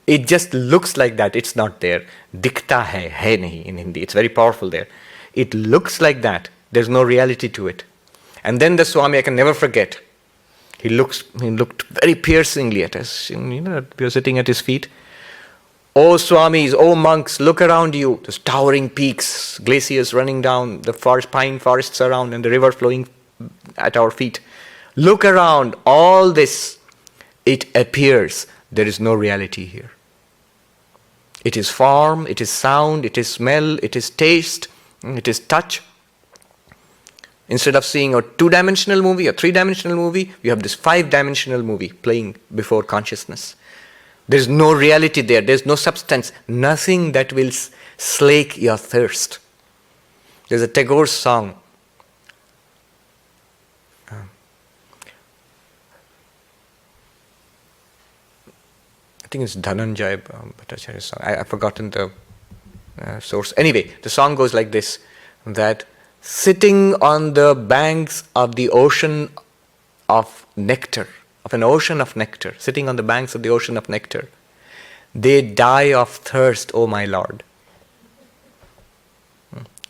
It just looks like that. It's not there. Dikhta hai nahi in Hindi. It's very powerful there. It looks like that. There's no reality to it. And then the Swami, I can never forget, he looked very piercingly at us. We were sitting at his feet. Oh Swamis, oh monks, look around you. There's towering peaks, glaciers running down, the pine forests around, and the river flowing at our feet. Look around, all this, it appears there is no reality here. It is form, it is sound, it is smell, it is taste, it is touch. Instead of seeing a two-dimensional movie, a three-dimensional movie, you have this five-dimensional movie playing before consciousness. There is no reality there. There is no substance. Nothing that will slake your thirst. There's a Tagore song. I think it's Dhananjay Bhattacharya's song. I've forgotten the source. Anyway, the song goes like this, that sitting on the banks of the ocean of nectar, of an ocean of nectar, sitting on the banks of the ocean of nectar, they die of thirst, O my Lord.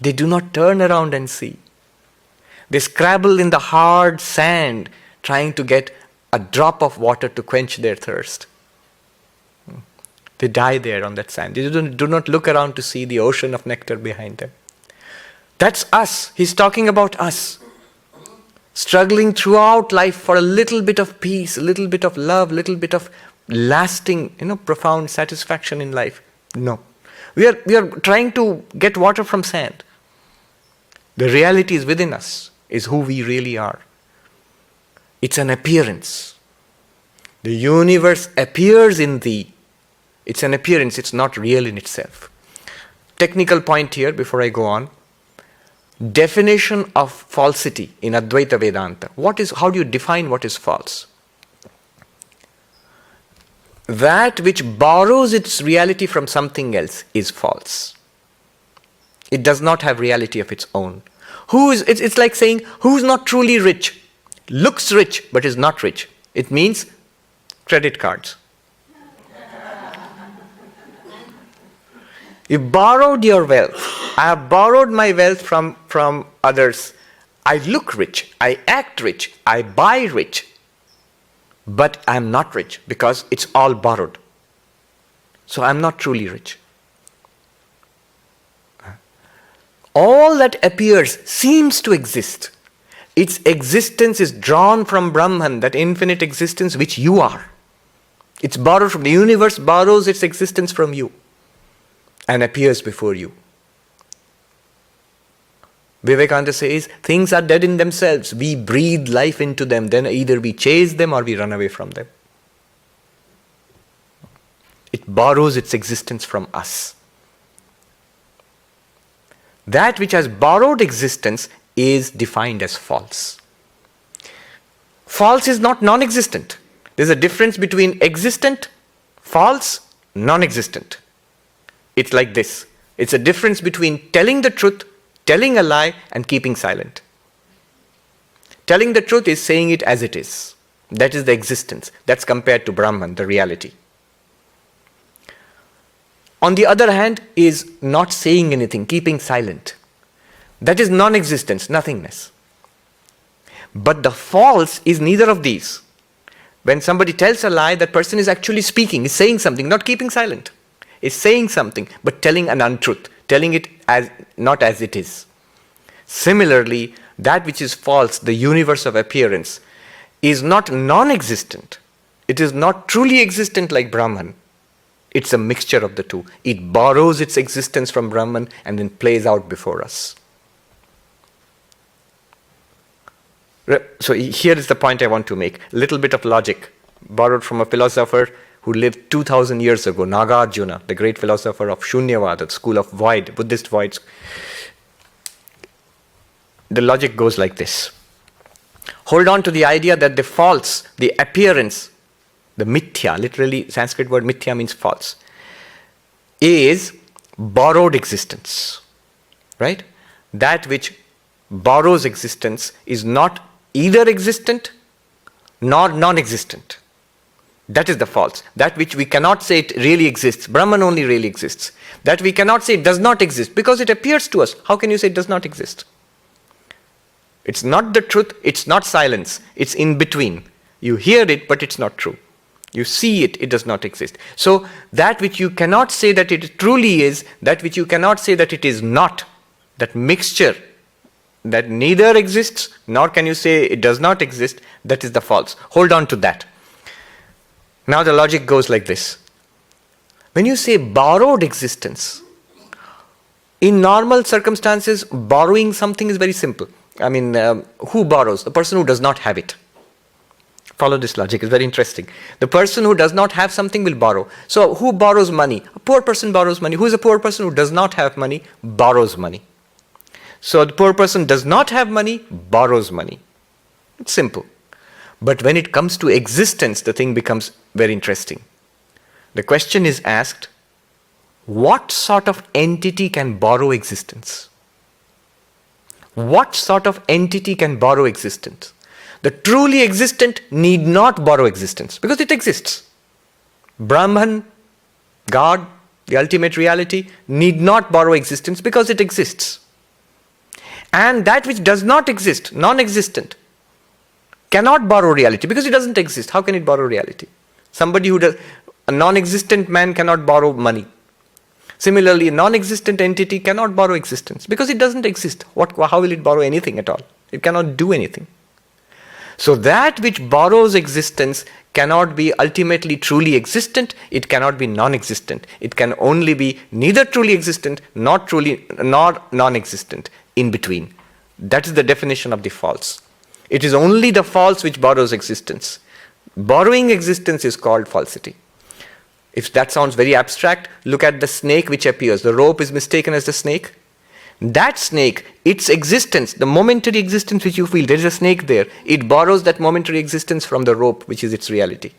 They do not turn around and see. They scrabble in the hard sand, trying to get a drop of water to quench their thirst. They die there on that sand. They do not look around to see the ocean of nectar behind them. That's us. He's talking about us. Struggling throughout life for a little bit of peace, a little bit of love, a little bit of lasting, profound satisfaction in life. No. We are trying to get water from sand. The reality is within us, is who we really are. It's an appearance. The universe appears in thee. It's an appearance, it's not real in itself. Technical point here before I go on. Definition of falsity in Advaita Vedanta. How do you define what is false? That which borrows its reality from something else is false. It does not have reality of its own. It's like saying, who's not truly rich? Looks rich, but is not rich. It means credit cards. You borrowed your wealth. I have borrowed my wealth from others. I look rich. I act rich. I buy rich. But I am not rich because it's all borrowed. So I am not truly rich. All that appears seems to exist. Its existence is drawn from Brahman, that infinite existence which you are. It's borrowed from the universe, borrows its existence from you and appears before you. Vivekananda says, things are dead in themselves. We breathe life into them. Then either we chase them or we run away from them. It borrows its existence from us. That which has borrowed existence is defined as false. False is not non-existent. There's a difference between existent, false, non-existent. It's like this. It's a difference between telling the truth, telling a lie, and keeping silent. Telling the truth is saying it as it is. That is the existence. That's compared to Brahman, the reality. On the other hand, is not saying anything, keeping silent. That is non-existence, nothingness. But the false is neither of these. When somebody tells a lie, that person is actually speaking, is saying something, not keeping silent. Is saying something, but telling an untruth, telling it as not as it is. Similarly, that which is false, the universe of appearance, is not non-existent. It is not truly existent like Brahman. It's a mixture of the two. It borrows its existence from Brahman and then plays out before us. So here is the point I want to make. A little bit of logic, borrowed from a philosopher who lived 2000 years ago, Nagarjuna, the great philosopher of Shunyavada, the school of void, Buddhist void. The logic goes like this. Hold on to the idea that the false, the appearance, the mithya, literally Sanskrit word mithya means false, is borrowed existence, right? That which borrows existence is not either existent nor non-existent. That is the false. That which we cannot say it really exists. Brahman only really exists. That we cannot say it does not exist because it appears to us. How can you say it does not exist? It's not the truth, it's not silence, it's in between. You hear it, but it's not true. You see it, it does not exist. So that which you cannot say that it truly is, that which you cannot say that it is not, that mixture that neither exists, nor can you say it does not exist, that is the false. Hold on to that. Now the logic goes like this. When you say borrowed existence, in normal circumstances, borrowing something is very simple. I mean, who borrows? The person who does not have it. Follow this logic, it's very interesting. The person who does not have something will borrow. So who borrows money? A poor person borrows money. Who is a poor person who does not have money? Borrows money. So the poor person does not have money, borrows money. It's simple. But when it comes to existence, the thing becomes very interesting. The question is asked, what sort of entity can borrow existence? What sort of entity can borrow existence? The truly existent need not borrow existence because it exists. Brahman, God, the ultimate reality, need not borrow existence because it exists. And that which does not exist, non-existent, cannot borrow reality because it doesn't exist. How can it borrow reality? A non-existent man cannot borrow money. Similarly, a non-existent entity cannot borrow existence because it doesn't exist. How will it borrow anything at all? It cannot do anything. So that which borrows existence cannot be ultimately truly existent. It cannot be non-existent. It can only be neither truly existent nor non-existent, in between. That is the definition of the false. It is only the false which borrows existence. Borrowing existence is called falsity. If that sounds very abstract, look at the snake which appears. The rope is mistaken as the snake. That snake, its existence, the momentary existence which you feel, there is a snake there. It borrows that momentary existence from the rope, which is its reality.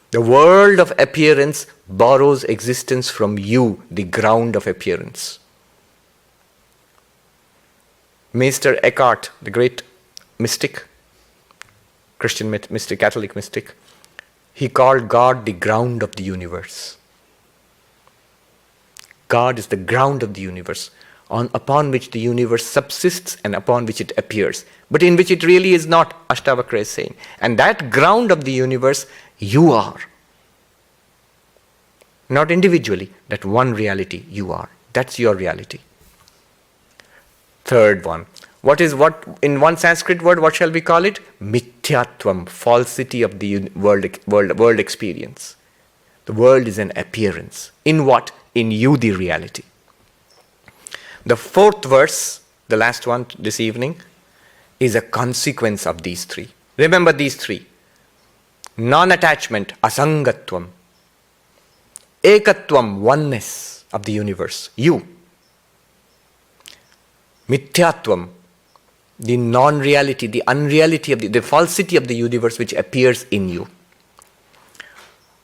The world of appearance borrows existence from you, the ground of appearance. Meister Eckhart, the great mystic, Christian mystic, Catholic mystic, he called God the ground of the universe. God is the ground of the universe, upon which the universe subsists and upon which it appears, but in which it really is not, Ashtavakra is saying. And that ground of the universe, you are. Not individually, that one reality, you are. That's your reality. Third one. What in one Sanskrit word, what shall we call it? Mithyatvam, falsity of the world experience. The world is an appearance. In what? In you, the reality. The fourth verse, the last one this evening, is a consequence of these three. Remember these three. Non-attachment, asaṅgatvam. Ekatvam, oneness of the universe, you. Mithyatvam, the non-reality, the unreality of the falsity of the universe which appears in you.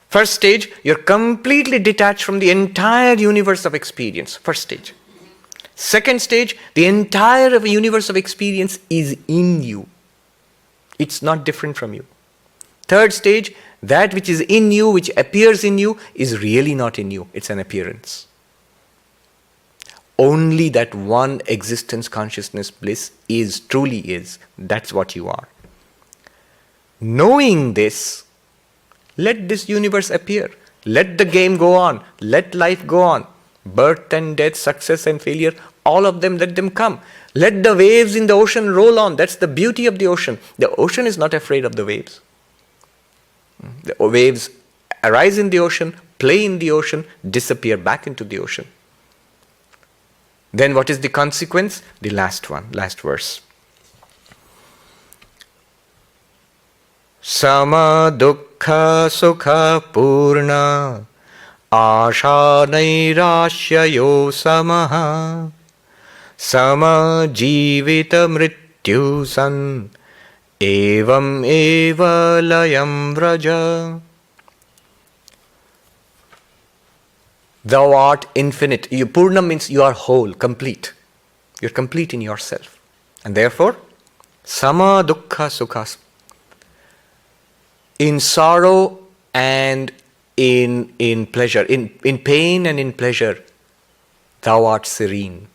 First stage, you're completely detached from the entire universe of experience. First stage. Second stage, the entire universe of experience is in you. It's not different from you. Third stage, that which is in you, which appears in you, is really not in you. It's an appearance. Only that one existence, consciousness, bliss is, truly is. That's what you are. Knowing this, let this universe appear. Let the game go on. Let life go on. Birth and death, success and failure, all of them, let them come. Let the waves in the ocean roll on. That's the beauty of the ocean. The ocean is not afraid of the waves. The waves arise in the ocean, play in the ocean, disappear back into the ocean. Then what is the consequence? The last one, last verse. Sama dukkha sukha purna asha nairashyayo samaha sama jivita mrityu san evam eva layam vraja. Thou art infinite. Purna means you are whole, complete. You're complete in yourself. And therefore, sama dukkha sukhas. In sorrow and in pleasure, in pain and in pleasure, thou art serene.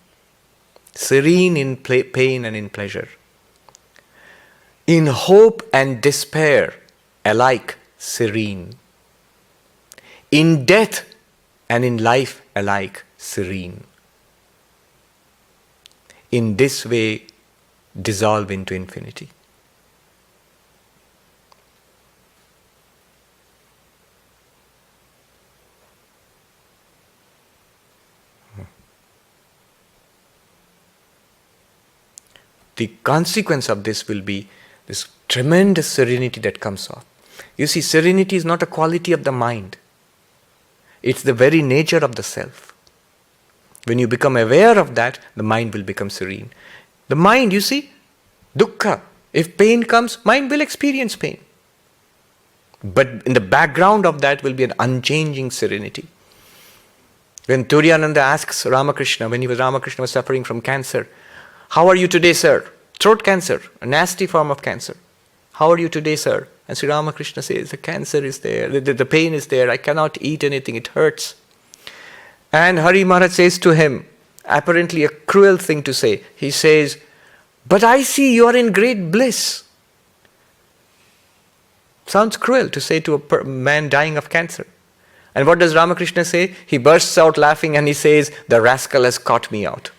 Serene in pain and in pleasure. In hope and despair, alike serene. In death and in life, alike serene. In this way, dissolve into infinity. The consequence of this will be this tremendous serenity that comes off. You see, serenity is not a quality of the mind. It's the very nature of the self. When you become aware of that, the mind will become serene. The mind, you see, dukkha. If pain comes, mind will experience pain. But in the background of that will be an unchanging serenity. When Turiyananda asks Ramakrishna, when Ramakrishna was suffering from cancer, how are you today, sir? Throat cancer, a nasty form of cancer. How are you today, sir? And Sri Ramakrishna says, the cancer is there, the pain is there, I cannot eat anything, it hurts. And Hari Maharaj says to him, apparently a cruel thing to say, he says, but I see you are in great bliss. Sounds cruel to say to a man dying of cancer. And what does Ramakrishna say? He bursts out laughing and he says, the rascal has caught me out.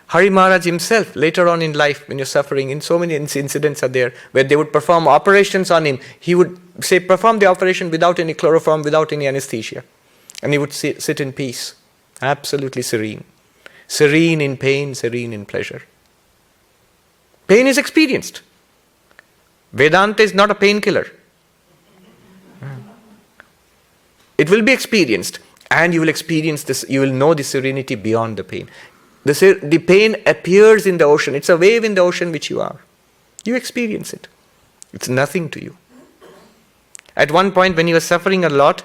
Hari Maharaj himself, later on in life, when you're suffering, in so many incidents are there, where they would perform operations on him. He would say, perform the operation without any chloroform, without any anesthesia. And he would sit in peace, absolutely serene. Serene in pain, serene in pleasure. Pain is experienced. Vedanta is not a painkiller. It will be experienced, and you will experience this, you will know the serenity beyond the pain. The pain appears in the ocean. It's a wave in the ocean which you are. You experience it. It's nothing to you. At one point when he was suffering a lot,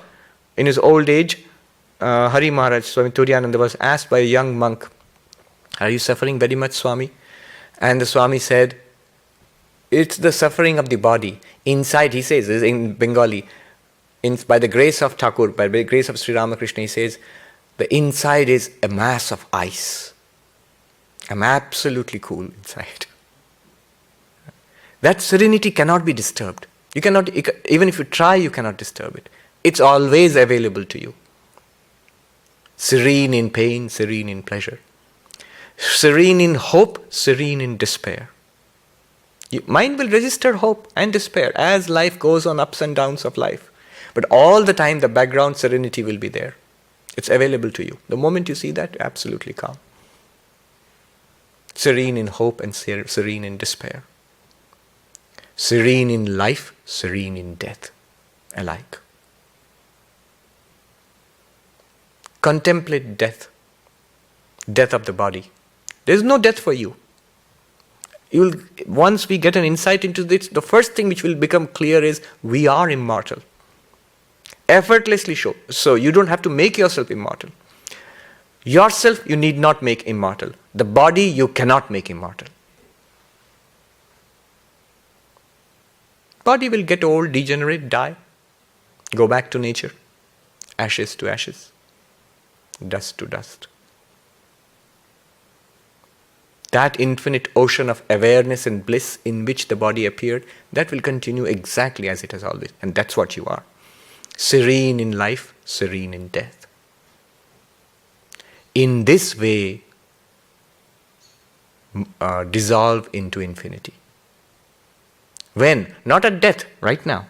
in his old age, Hari Maharaj, Swami Turiyananda, was asked by a young monk, are you suffering very much, Swami? And the Swami said, it's the suffering of the body. Inside, he says, in Bengali, by the grace of Thakur, by the grace of Sri Ramakrishna, he says, the inside is a mass of ice. I'm absolutely cool inside. That serenity cannot be disturbed. You cannot, even if you try, you cannot disturb it. It's always available to you. Serene in pain, serene in pleasure. Serene in hope, serene in despair. Mind will register hope and despair as life goes on, ups and downs of life. But all the time the background serenity will be there. It's available to you. The moment you see that, absolutely calm. Serene in hope and serene in despair. Serene in life, serene in death, alike. Contemplate death. Death of the body. There is no death for you. Once we get an insight into this, the first thing which will become clear is we are immortal. Effortlessly so. You don't have to make yourself immortal. Yourself you need not make immortal. The body you cannot make immortal. Body will get old, degenerate, die, go back to nature, ashes to ashes, dust to dust. That infinite ocean of awareness and bliss in which the body appeared, that will continue exactly as it has always. And that's what you are. Serene in life, serene in death. In this way, dissolve into infinity. When? Not at death, right now.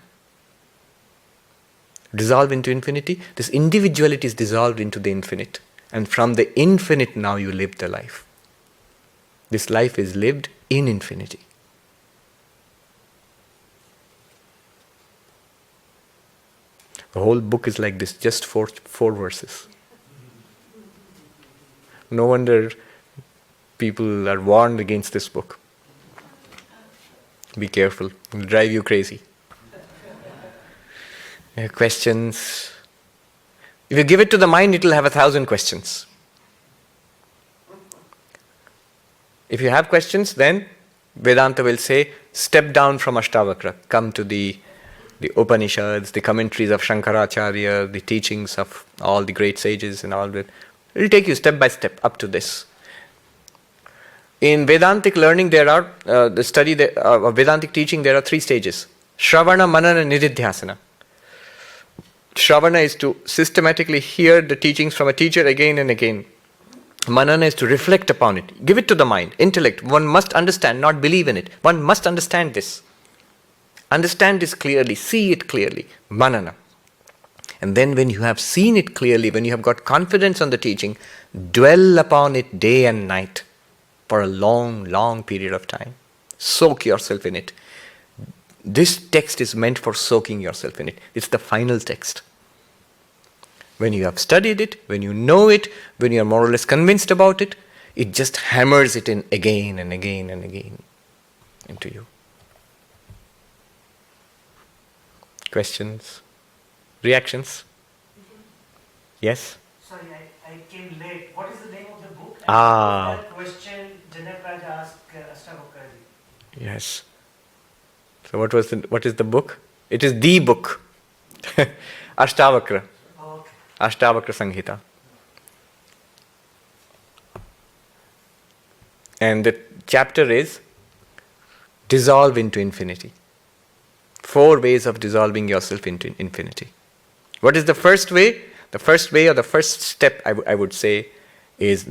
Dissolve into infinity. This individuality is dissolved into the infinite. And from the infinite now you live the life. This life is lived in infinity. The whole book is like this, just four verses. No wonder people are warned against this book. Be careful, it will drive you crazy. Questions? If you give it to the mind, it will have 1,000 questions. If you have questions, then Vedanta will say, step down from Ashtavakra, come to the Upanishads, the commentaries of Shankaracharya, the teachings of all the great sages and all that. It will take you step by step up to this. In Vedantic learning, there are, Vedantic teaching, there are 3 stages. Shravana, Manana, Nididhyasana. Shravana is to systematically hear the teachings from a teacher again and again. Manana is to reflect upon it. Give it to the mind, intellect. One must understand, not believe in it. One must understand this. Understand this clearly, see it clearly. Manana. And then when you have seen it clearly, when you have got confidence on the teaching, dwell upon it day and night for a long, long period of time. Soak yourself in it. This text is meant for soaking yourself in it. It's the final text. When you have studied it, when you know it, when you are more or less convinced about it, it just hammers it in again and again and again into you. Questions? Reactions? Yes? Sorry, I came late. What is the name of the book? That question Janaka asked Ashtavakra. Yes. So what is the book? It is the book. Ashtavakra. Oh, okay. Ashtavakra Samhita. And the chapter is dissolve into infinity. 4 ways of dissolving yourself into infinity. What is the first way? The first way, or the first step, I would say, is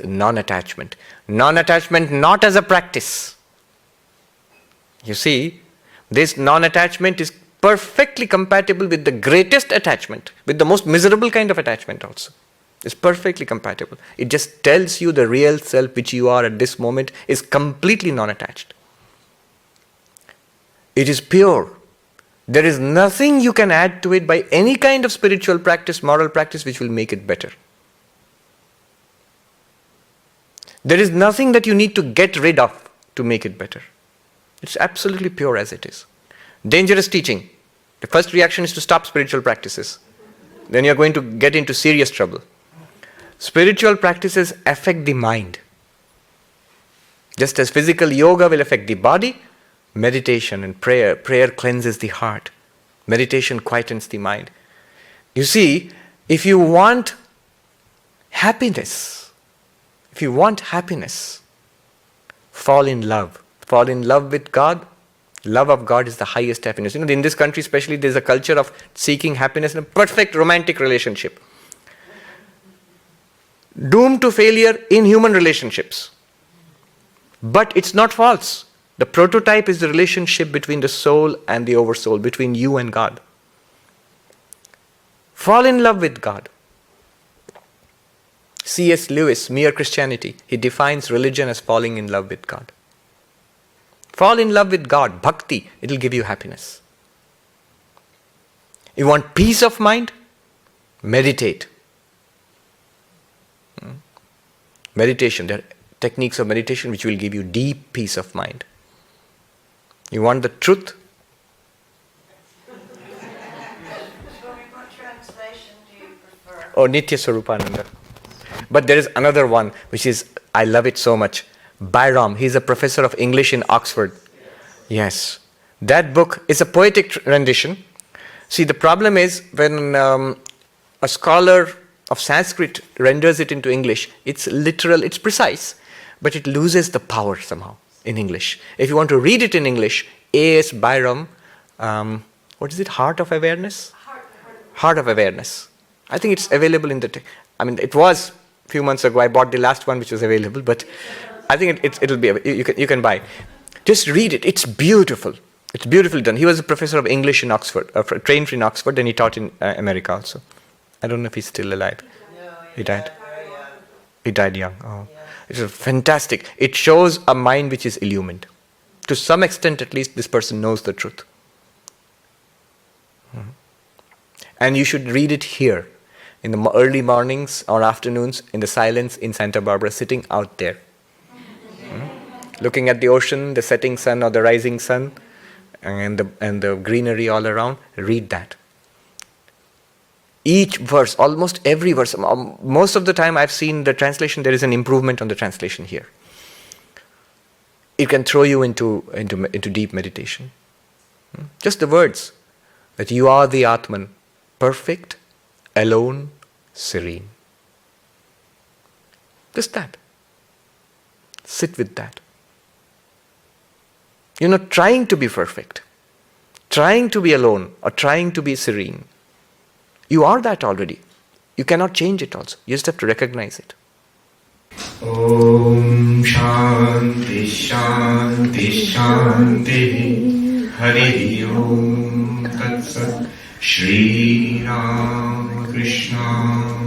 non-attachment. Non-attachment not as a practice. You see, this non-attachment is perfectly compatible with the greatest attachment, with the most miserable kind of attachment also. It's perfectly compatible. It just tells you the real self which you are at this moment is completely non-attached. It is pure. There is nothing you can add to it by any kind of spiritual practice, moral practice, which will make it better. There is nothing that you need to get rid of to make it better. It's absolutely pure as it is. Dangerous teaching. The first reaction is to stop spiritual practices. Then you're going to get into serious trouble. Spiritual practices affect the mind. Just as physical yoga will affect the body, meditation and prayer cleanses the heart. Meditation quietens the mind. You see, if you want happiness, fall in love. Fall in love with God. Love of God is the highest happiness. In this country especially, there's a culture of seeking happiness in a perfect romantic relationship. Doomed to failure in human relationships. But it's not false. The prototype is the relationship between the soul and the oversoul, between you and God. Fall in love with God. C.S. Lewis, Mere Christianity, he defines religion as falling in love with God. Fall in love with God, bhakti, it will give you happiness. You want peace of mind? Meditate. Meditation, there are techniques of meditation which will give you deep peace of mind. You want the truth? Swami, what translation do you prefer? Oh, Nitya Swarupananda. But there is another one which is, I love it so much. Byram, he's a professor of English in Oxford. Yes. That book is a poetic rendition. See, the problem is when a scholar of Sanskrit renders it into English, it's literal, it's precise, but it loses the power somehow in English. If you want to read it in English, A.S. Byram, what is it, Heart of Awareness? Heart of Awareness. I think it's available in the, it was a few months ago. I bought the last one which was available, but I think it'll be, you can buy. Just read it, it's beautiful. It's beautifully done. He was a professor of English in Oxford, trained in Oxford, and he taught in America also. I don't know if he's still alive. No, He died. very young. He died young. Oh. Yeah. It's fantastic. It shows a mind which is illumined. To some extent, at least, this person knows the truth. And you should read it here, in the early mornings or afternoons, in the silence in Santa Barbara, sitting out there. Looking at the ocean, the setting sun or the rising sun, and the greenery all around. Read that. Each verse, almost every verse, most of the time I've seen the translation, there is an improvement on the translation here. It can throw you into deep meditation. Just the words, that you are the Atman, perfect, alone, serene. Just that. Sit with that. You're not trying to be perfect, trying to be alone, or trying to be serene. You are that already. You cannot change it also. You just have to recognize it. Om Shanti Shanti Shanti Hari Om Tat Sat Shri Ram Krishna